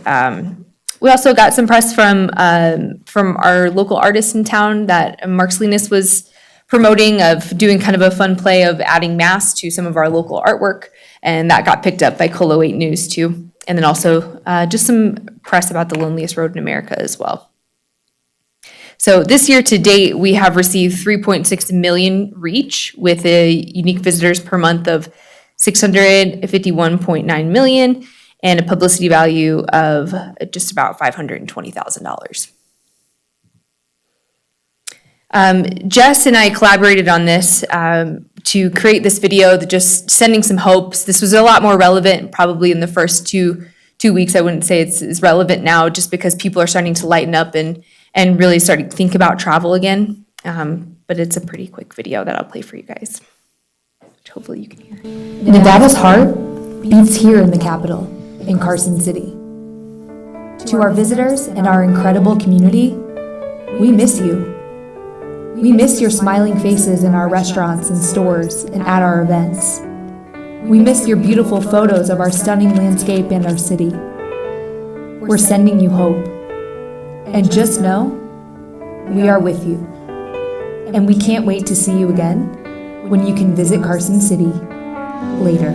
we also got some press from our local artists in town that Mark Salinas was promoting, of doing kind of a fun play of adding masks to some of our local artwork, and that got picked up by Colo 8 News too. And then also just some press about the loneliest road in America as well. So this year to date, we have received 3.6 million reach, with a unique visitors per month of 651.9 million, and a publicity value of just about $520,000. Jess and I collaborated on this to create this video, that just sending some hopes. This was a lot more relevant probably in the first two weeks. I wouldn't say it's relevant now, just because people are starting to lighten up and really starting to think about travel again. But it's a pretty quick video that I'll play for you guys, which hopefully you can hear. Nevada's heart beats here in the capital, in Carson City. To our visitors and our incredible community, we miss you. We miss your smiling faces in our restaurants and stores and at our events. We miss your beautiful photos of our stunning landscape and our city. We're sending you hope. And just know, we are with you. And we can't wait to see you again when you can visit Carson City later.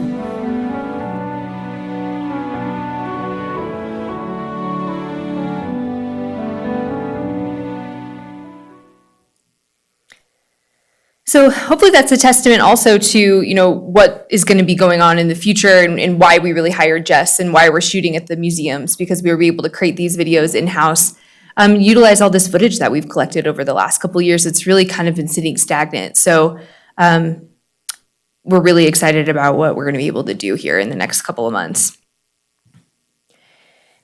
So hopefully that's a testament also to, what is going to be going on in the future, and why we really hired Jess and why we're shooting at the museums, because we were able to create these videos in-house, utilize all this footage that we've collected over the last couple of years. It's really kind of been sitting stagnant. So we're really excited about what we're going to be able to do here in the next couple of months.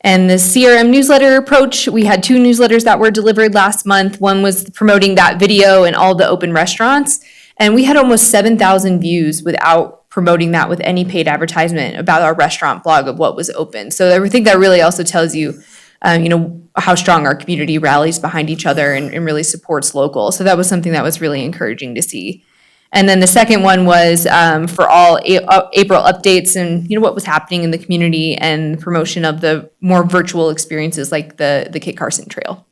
And the CRM newsletter approach, we had 2 newsletters that were delivered last month. One was promoting that video and all the open restaurants. And we had almost 7,000 views without promoting that with any paid advertisement about our restaurant blog of what was open. So I think that really also tells you, how strong our community rallies behind each other and really supports local. So that was something that was really encouraging to see. And then the second one was for all April updates and what was happening in the community, and promotion of the more virtual experiences like the Kit Carson Trail.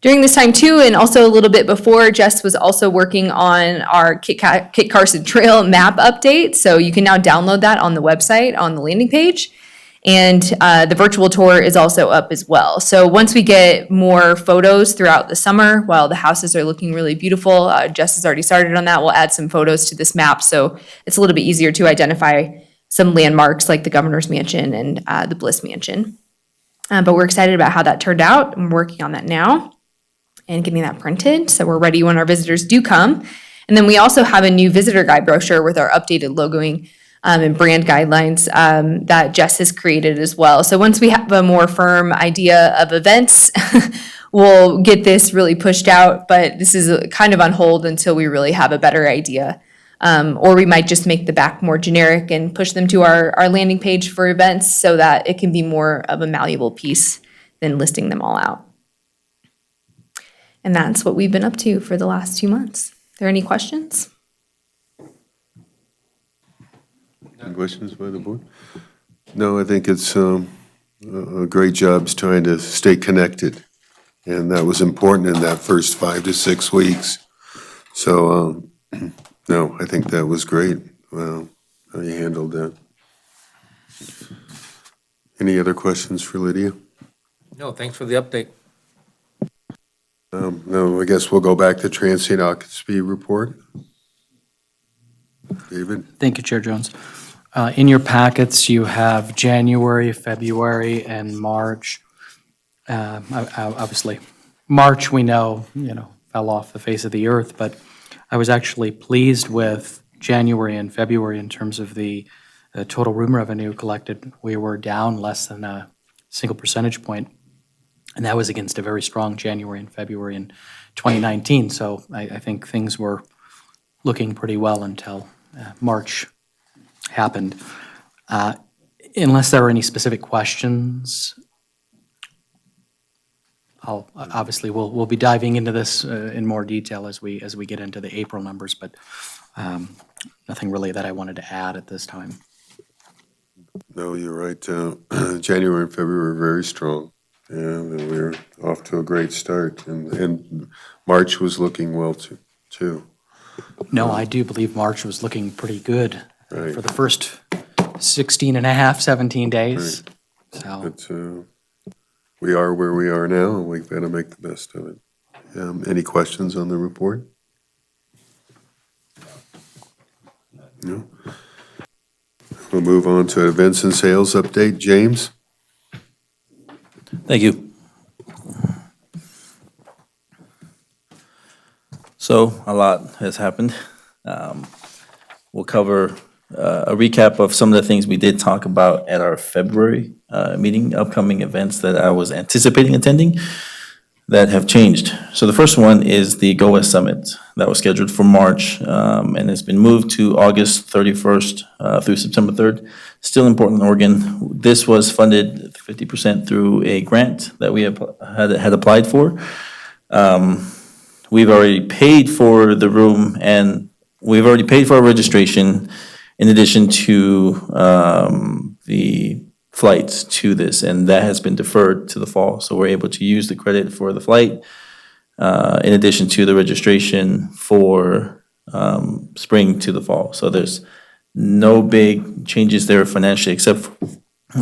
During this time too, and also a little bit before, Jess was also working on our Kit Carson Trail map update. So you can now download that on the website on the landing page. And the virtual tour is also up as well. So once we get more photos throughout the summer, while the houses are looking really beautiful, Jess has already started on that. We'll add some photos to this map, so it's a little bit easier to identify some landmarks like the Governor's Mansion and the Bliss Mansion. But we're excited about how that turned out. I'm working on that now and getting that printed, so we're ready when our visitors do come. And then we also have a new visitor guide brochure with our updated logoing and brand guidelines that Jess has created as well. So once we have a more firm idea of events, we'll get this really pushed out, but this is kind of on hold until we really have a better idea. Or we might just make the back more generic and push them to our landing page for events, so that it can be more of a malleable piece than listing them all out. And that's what we've been up to for the last 2 months. Are there any questions? Any questions by the board? No, I think it's a great job trying to stay connected. And that was important in that first 5 to 6 weeks. So, no, I think that was great. How you handled that. Any other questions for Lydia? No, thanks for the update. No, I guess we'll go back to transient occupancy report. David? Thank you, Chair Jones. In your packets, you have January, February, and March. Obviously, March, we know, fell off the face of the earth, but I was actually pleased with January and February in terms of the total room revenue collected. We were down less than a single percentage point, and that was against a very strong January and February in 2019. So I think things were looking pretty well until March happened. Unless there are any specific questions, we'll be diving into this in more detail as we get into the April numbers, but nothing really that I wanted to add at this time. No, you're right. January and February were very strong, and we were off to a great start. And March was looking well too. No, I do believe March was looking pretty good Right. for the first 16 and a half, 17 days. So, But we are where we are now, and we've got to make the best of it. Any questions on the report? No? We'll move on to events and sales update. James? Thank you. So a lot has happened. We'll cover a recap of some of the things we did talk about at our February meeting, upcoming events that I was anticipating attending that have changed. So the first one is the Go West Summit that was scheduled for March, and it's been moved to August 31st through September 3rd. Still in Portland, Oregon. This was funded 50% through a grant that we had applied for. We've already paid for the room, and we've already paid for our registration in addition to the flights to this, and that has been deferred to the fall. So we're able to use the credit for the flight in addition to the registration for spring to the fall. So there's no big changes there financially except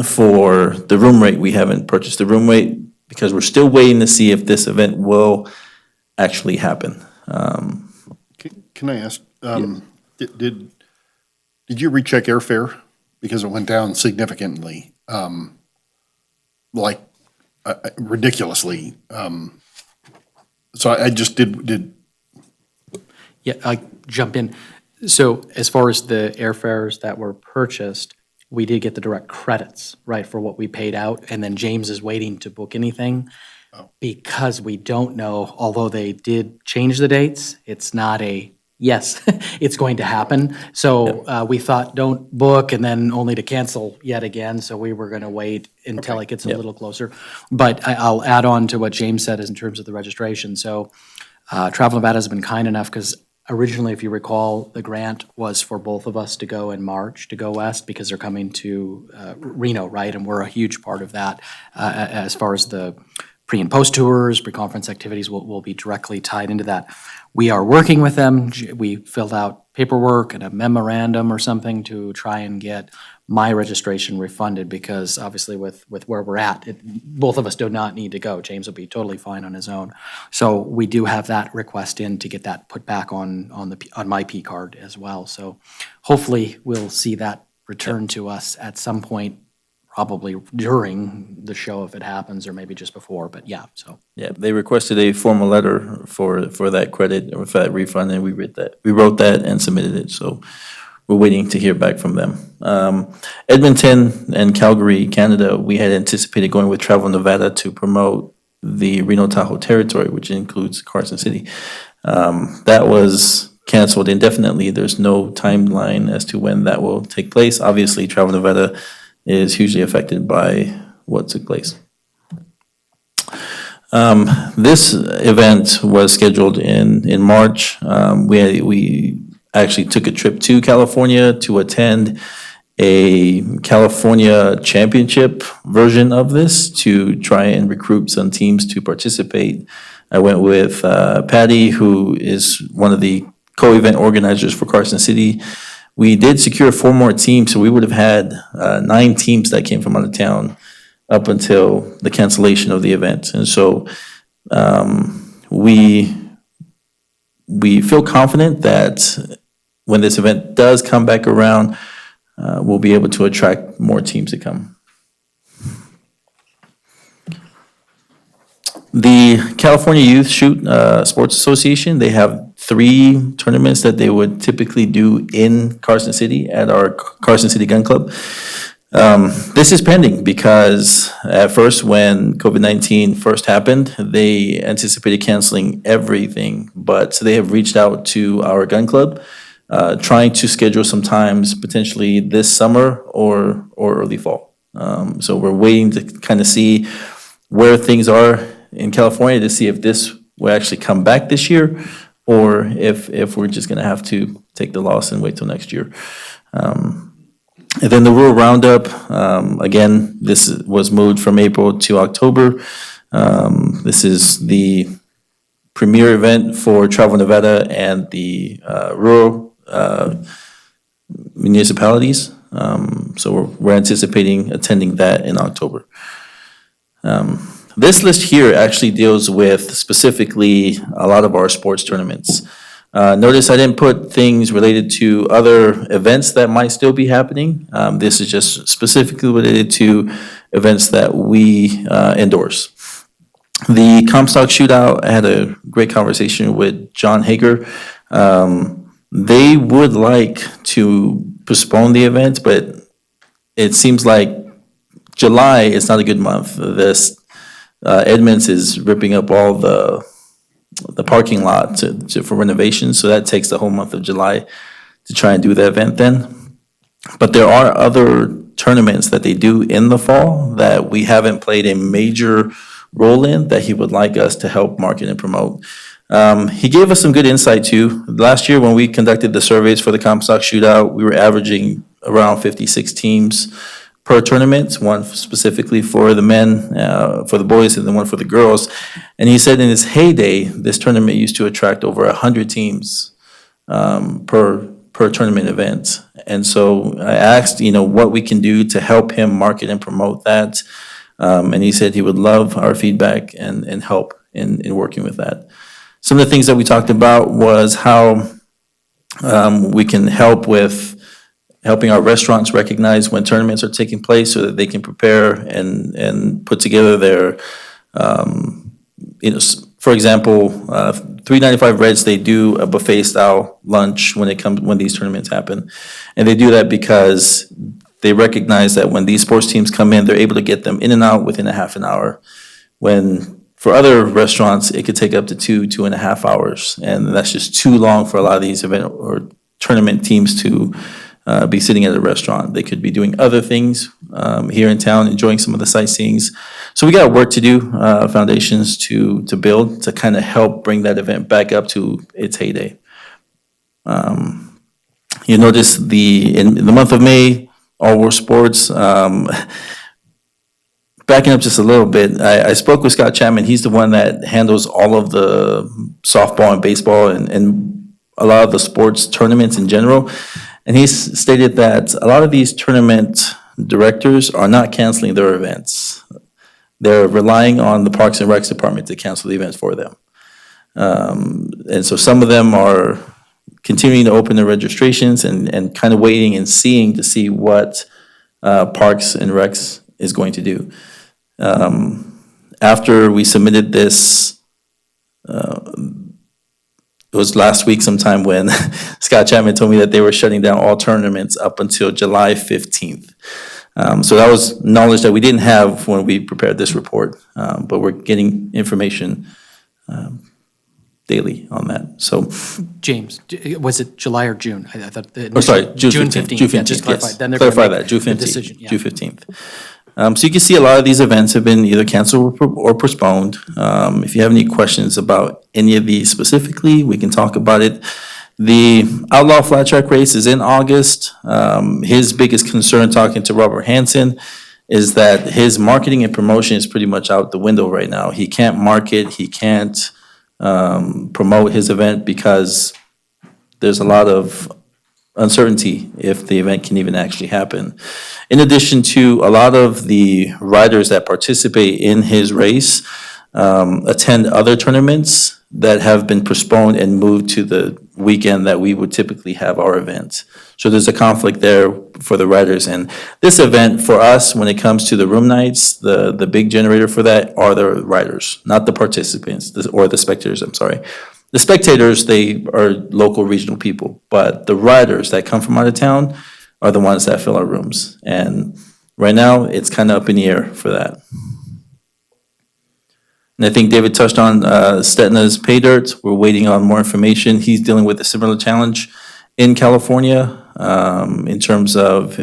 for the room rate. We haven't purchased the room rate because we're still waiting to see if this event will actually happen. Can I ask, did you recheck airfare? Because it went down significantly, ridiculously. So I just did. yeah, I jump in. So as far as the airfares that were purchased, we did get the direct credits, right, for what we paid out, and then James is waiting to book anything. Because we don't know, although they did change the dates, it's not a yes, it's going to happen. So we thought, don't book and then only to cancel yet again. So we were going to wait until it gets a little closer. But I'll add on to what James said in terms of the registration. So Travel Nevada has been kind enough because originally, if you recall, the grant was for both of us to go in March to Go West because they're coming to Reno, right? And we're a huge part of that as far as the pre and post tours, pre-conference activities will be directly tied into that. We are working with them. We filled out paperwork and a memorandum or something to try and get my registration refunded because obviously with where we're at, both of us do not need to go. James will be totally fine on his own. So we do have that request in to get that put back on my P card as well. So hopefully we'll see that return to us at some point, probably during the show if it happens, or maybe just before, but yeah, so. Yeah, they requested a formal letter for that credit or for that refund, and we wrote that and submitted it, so we're waiting to hear back from them. Edmonton and Calgary, Canada, we had anticipated going with Travel Nevada to promote the Reno Tahoe territory, which includes Carson City. That was canceled indefinitely. There's no timeline as to when that will take place. Obviously, Travel Nevada is hugely affected by what took place. This event was scheduled in March. We actually took a trip to California to attend a California championship version of this to try and recruit some teams to participate. I went with Patty, who is one of the co-event organizers for Carson City. we did secure 4 more teams, so we would have had 9 teams that came from out of town up until the cancellation of the event. And so we feel confident that when this event does come back around, we'll be able to attract more teams to come. The California Youth Shoot Sports Association, they have 3 tournaments that they would typically do in Carson City at our Carson City Gun Club. This is pending because at first when COVID-19 first happened, they anticipated canceling everything, but they have reached out to our gun club, trying to schedule some times potentially this summer or early fall. So we're waiting to kind of see where things are in California to see if this will actually come back this year or if we're just going to have to take the loss and wait till next year. And then the Rural Roundup, again, this was moved from April to October. This is the premier event for Travel Nevada and the rural municipalities. So we're anticipating attending that in October. This list here actually deals with specifically a lot of our sports tournaments. Notice I didn't put things related to other events that might still be happening. This is just specifically related to events that we endorse. The Comstock Shootout, I had a great conversation with John Hager. They would like to postpone the event, but it seems like July is not a good month. This Edmonds is ripping up all the parking lot for renovations, so that takes the whole month of July to try and do the event then. But there are other tournaments that they do in the fall that we haven't played a major role in that he would like us to help market and promote. He gave us some good insight too. Last year when we conducted the surveys for the Comstock Shootout, we were averaging around 56 teams per tournament, one specifically for the men, for the boys, and then one for the girls. And he said in his heyday, this tournament used to attract over 100 teams per tournament event. And so I asked, what we can do to help him market and promote that. And he said he would love our feedback and help in working with that. Some of the things that we talked about was how we can help with helping our restaurants recognize when tournaments are taking place so that they can prepare and put together their, for example, 395 Reds, they do a buffet style lunch when these tournaments happen. And they do that because they recognize that when these sports teams come in, they're able to get them in and out within a half an hour. When for other restaurants, it could take up to 2.5 hours. And that's just too long for a lot of these event or tournament teams to be sitting at a restaurant. They could be doing other things here in town, enjoying some of the sightseeings. So we got work to do, foundations to build to kind of help bring that event back up to its heyday. You notice in the month of May, All War Sports, backing up just a little bit, I spoke with Scott Chapman. He's the one that handles all of the softball and baseball and a lot of the sports tournaments in general. And he stated that a lot of these tournament directors are not canceling their events. They're relying on the Parks and Recs department to cancel the events for them. And so some of them are continuing to open their registrations and kind of waiting and seeing to see what Parks and Recs is going to do. After we submitted this, it was last week sometime when Scott Chapman told me that they were shutting down all tournaments up until July 15th. So that was knowledge that we didn't have when we prepared this report, but we're getting information daily on that. So, James, was it July or June? I thought. June 15th. June 15th, Yeah, just clarify. yes. Then they're gonna Clarify make that, June the 15th. decision, yeah. June 15th. So you can see a lot of these events have been either canceled or postponed. If you have any questions about any of these specifically, we can talk about it. The Outlaw Flat Track race is in August. His biggest concern, talking to Robert Hansen, is that his marketing and promotion is pretty much out the window right now. He can't market, he can't promote his event because there's a lot of uncertainty if the event can even actually happen. In addition to a lot of the riders that participate in his race attend other tournaments that have been postponed and moved to the weekend that we would typically have our event. So there's a conflict there for the riders. And this event for us, when it comes to the room nights, the big generator for that are the riders, not the participants or the spectators, I'm sorry. The spectators, they are local regional people, but the riders that come from out of town are the ones that fill our rooms. And right now, it's kind of up in the air for that. And I think David touched on Stetna's pay dirt. We're waiting on more information. He's dealing with a similar challenge in California in terms of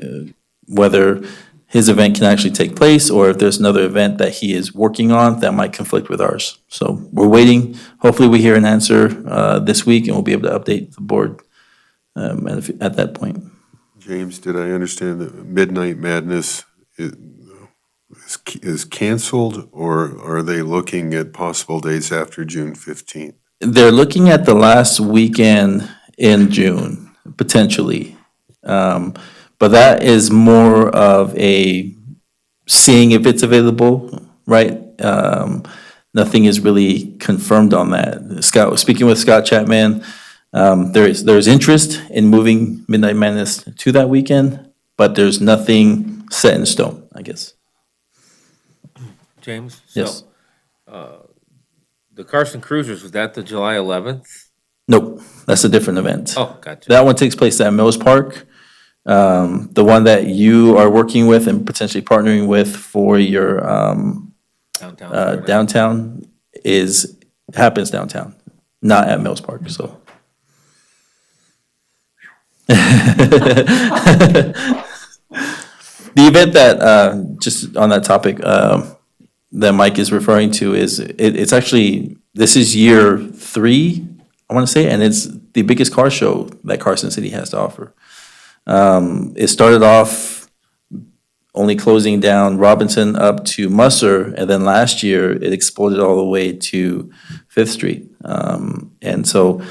whether his event can actually take place or if there's another event that he is working on that might conflict with ours. So we're waiting. Hopefully we hear an answer this week and we'll be able to update the board at that point. James, did I understand that Midnight Madness is canceled, or are they looking at possible dates after June 15th? They're looking at the last weekend in June, potentially. But that is more of a seeing if it's available, right? Nothing is really confirmed on that. Speaking with Scott Chapman, there's interest in moving Midnight Madness to that weekend, but there's nothing set in stone, I guess. James? Yes. So, the Carson Cruisers, was that the July 11th? Nope, that's a different event. Oh, gotcha. That one takes place at Mills Park. The one that you are working with and potentially partnering with for your downtown happens downtown, not at Mills Park, so. The event that, just on that topic, that Mike is referring to it's actually, this is year 3, I want to say, and it's the biggest car show that Carson City has to offer. It started off only closing down Robinson up to Musser, and then last year it exploded all the way to 5th Street. And so,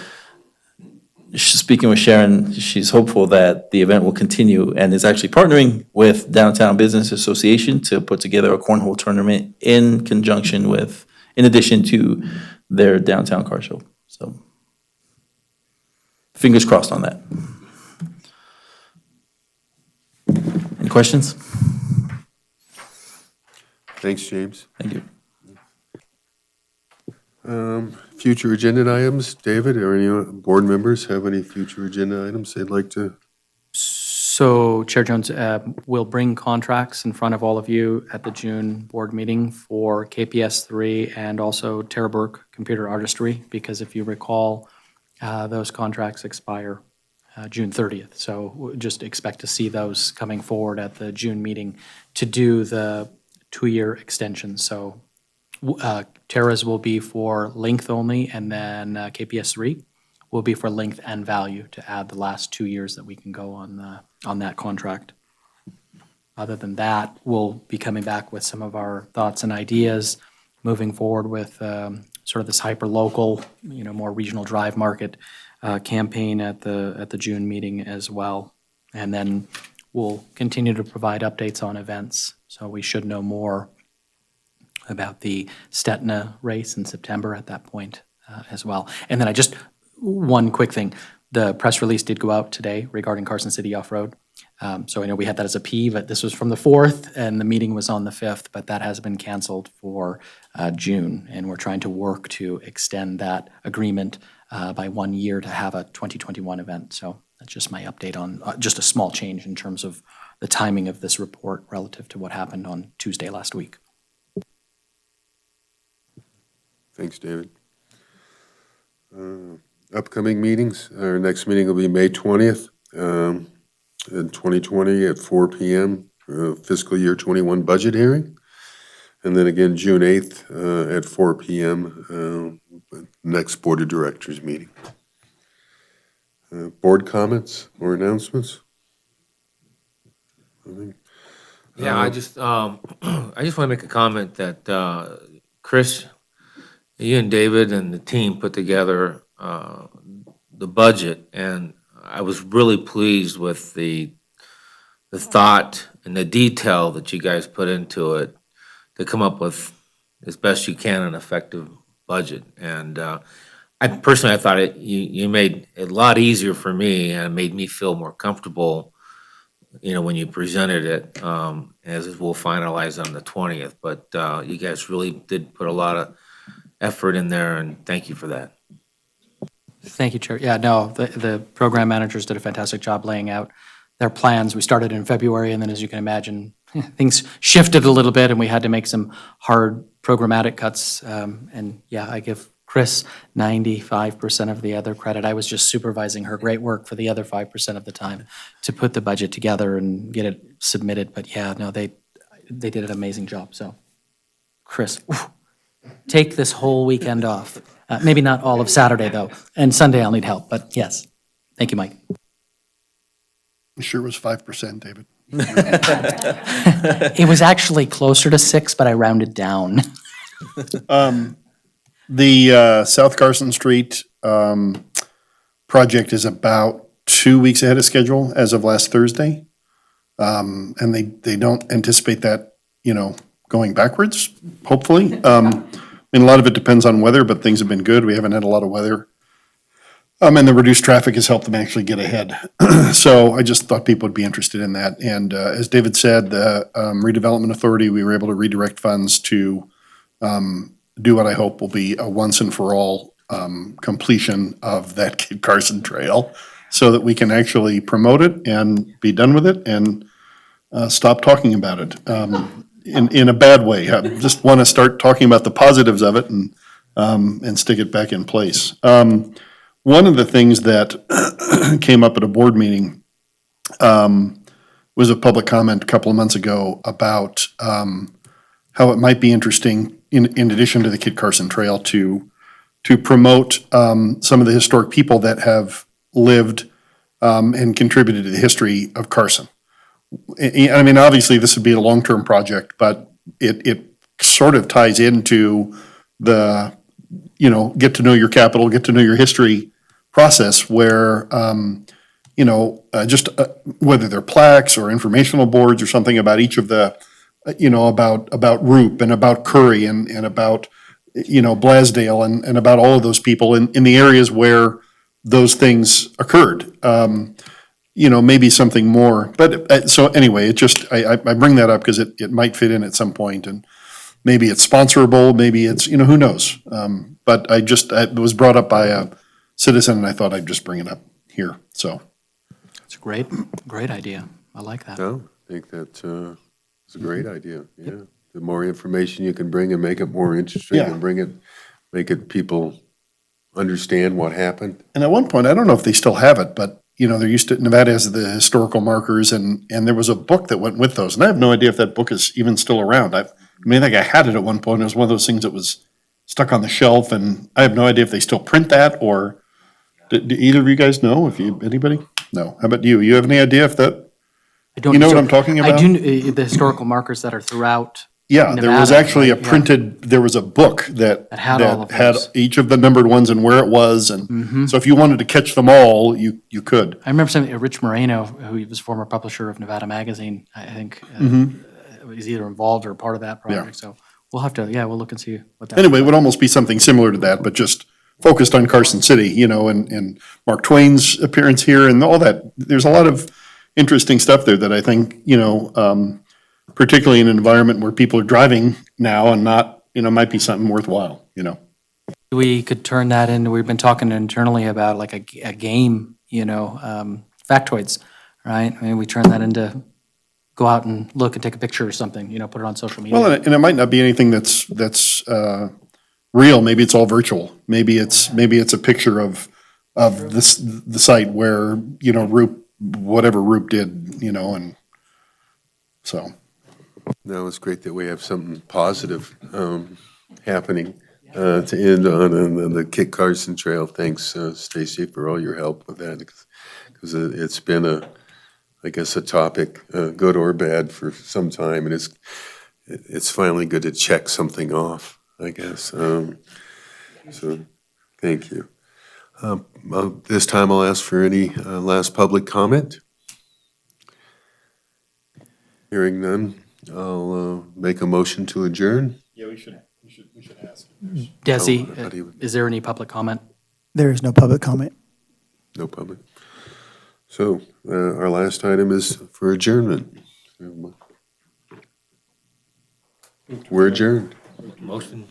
speaking with Sharon, she's hopeful that the event will continue and is actually partnering with Downtown Business Association to put together a cornhole tournament in conjunction with, in addition to their downtown car show. So, fingers crossed on that. Any questions? Thanks, James. Thank you. Future agenda items, David, or any board members have any future agenda items they'd like to? So Chair Jones, we'll bring contracts in front of all of you at the June board meeting for KPS3 and also Terraburg Computer Artistry, because if you recall, those contracts expire June 30th. So just expect to see those coming forward at the June meeting to do the 2-year extension. So Terra's will be for length only, and then KPS3 will be for length and value to add the last 2 years that we can go on that contract. Other than that, we'll be coming back with some of our thoughts and ideas moving forward with sort of this hyper-local, more regional drive market campaign at the June meeting as well. And then we'll continue to provide updates on events. So we should know more about the Stetna race in September at that point as well. And then one quick thing. The press release did go out today regarding Carson City Off-Road. So I know we had that as a P, but this was from the 4th, and the meeting was on the 5th, but that has been canceled for June. And we're trying to work to extend that agreement by 1 year to have a 2021 event. So that's just my update on just a small change in terms of the timing of this report relative to what happened on Tuesday last week. Thanks, David. Upcoming meetings, our next meeting will be May 20th in 2020 at 4 p.m. Fiscal year 21 budget hearing. And then again, June 8th at 4 p.m. Next Board of Directors meeting. Board comments or announcements? Yeah, I just want to make a comment that Chris, you and David and the team put together the budget, and I was really pleased with the thought and the detail that you guys put into it to come up with as best you can an effective budget. And I personally, I thought you made it a lot easier for me and made me feel more comfortable, when you presented it, as we'll finalize on the 20th. But you guys really did put a lot of effort in there, and thank you for that. Thank you, Chair. Yeah, no, the program managers did a fantastic job laying out their plans. We started in February, and then as you can imagine, things shifted a little bit, and we had to make some hard programmatic cuts. And yeah, I give Chris 95% of the other credit. I was just supervising her great work for the other 5% of the time to put the budget together and get it submitted. But yeah, no, they did an amazing job. So, Chris, take this whole weekend off. Maybe not all of Saturday, though, and Sunday I'll need help, but yes. Thank you, Mike. I'm sure it was 5%, David. It was actually closer to 6, but I rounded down. The South Carson Street project is about 2 weeks ahead of schedule as of last Thursday. And they don't anticipate that, going backwards, hopefully. I mean, a lot of it depends on weather, but things have been good. We haven't had a lot of weather. And the reduced traffic has helped them actually get ahead. So I just thought people would be interested in that. And as David said, the redevelopment authority, we were able to redirect funds to do what I hope will be a once and for all completion of that Kid Carson Trail so that we can actually promote it and be done with it and stop talking about it in a bad way. I just want to start talking about the positives of it and stick it back in place. One of the things that came up at a board meeting was a public comment a couple of months ago about how it might be interesting, in addition to the Kid Carson Trail, to promote some of the historic people that have lived and contributed to the history of Carson. I mean, obviously, this would be a long-term project, but it sort of ties into the, get to know your capital, get to know your history process where, just whether they're plaques or informational boards or something about each of the, about Roop and about Curry and about, Blasdale and about all of those people in the areas where those things occurred. Maybe something more. But so anyway, it just, I bring that up because it might fit in at some point, and maybe it's sponsorable, maybe it's, who knows? But it was brought up by a citizen, and I thought I'd just bring it up here, so. It's a great idea. I like that. No, I think that is a great idea, yeah. The more information you can bring and make it more interesting Yeah. and make it people understand what happened. And at one point, I don't know if they still have it, but, Nevada has the historical markers, and there was a book that went with those, and I have no idea if that book is even still around. I think I had it at one point. It was one of those things that was stuck on the shelf, and I have no idea if they still print that, or do either of you guys know? Anybody? No. How about you? You have any idea if that? I don't You know what I'm talking about? I do, the historical markers that are throughout. Yeah, there was Nevada, actually a right? Yeah. printed, there was a book that had all of had those. each of the numbered ones and where it was, and so if you wanted to catch them all, you could. I remember something, Rich Moreno, who was former publisher of Nevada Magazine, I think, was either involved or part of that project. So we'll have to, we'll look and see what that. Anyway, it would almost be something similar to that, but just focused on Carson City, and Mark Twain's appearance here and all that. There's a lot of interesting stuff there that I think, particularly in an environment where people are driving now and not, might be something worthwhile, We could turn that into, we've been talking internally about like a game, factoids, right? I mean, we turn that into, go out and look and take a picture or something, put it on social media. Well, and it might not be anything that's real. Maybe it's all virtual. Maybe it's a picture of the site where, whatever Roop did, and so. No, it's great that we have something positive happening to end on the Kit Carson Trail. Thanks, Stacy, for all your help with that, because it's been a topic, good or bad, for some time, and it's finally good to check something off, I guess. So, thank you. This time I'll ask for any last public comment. Hearing none, I'll make a motion to adjourn. Yeah, we should ask. Desi, how do you- is there any public comment? There is no public comment. No public. So our last item is for adjournment. We're adjourned. Motion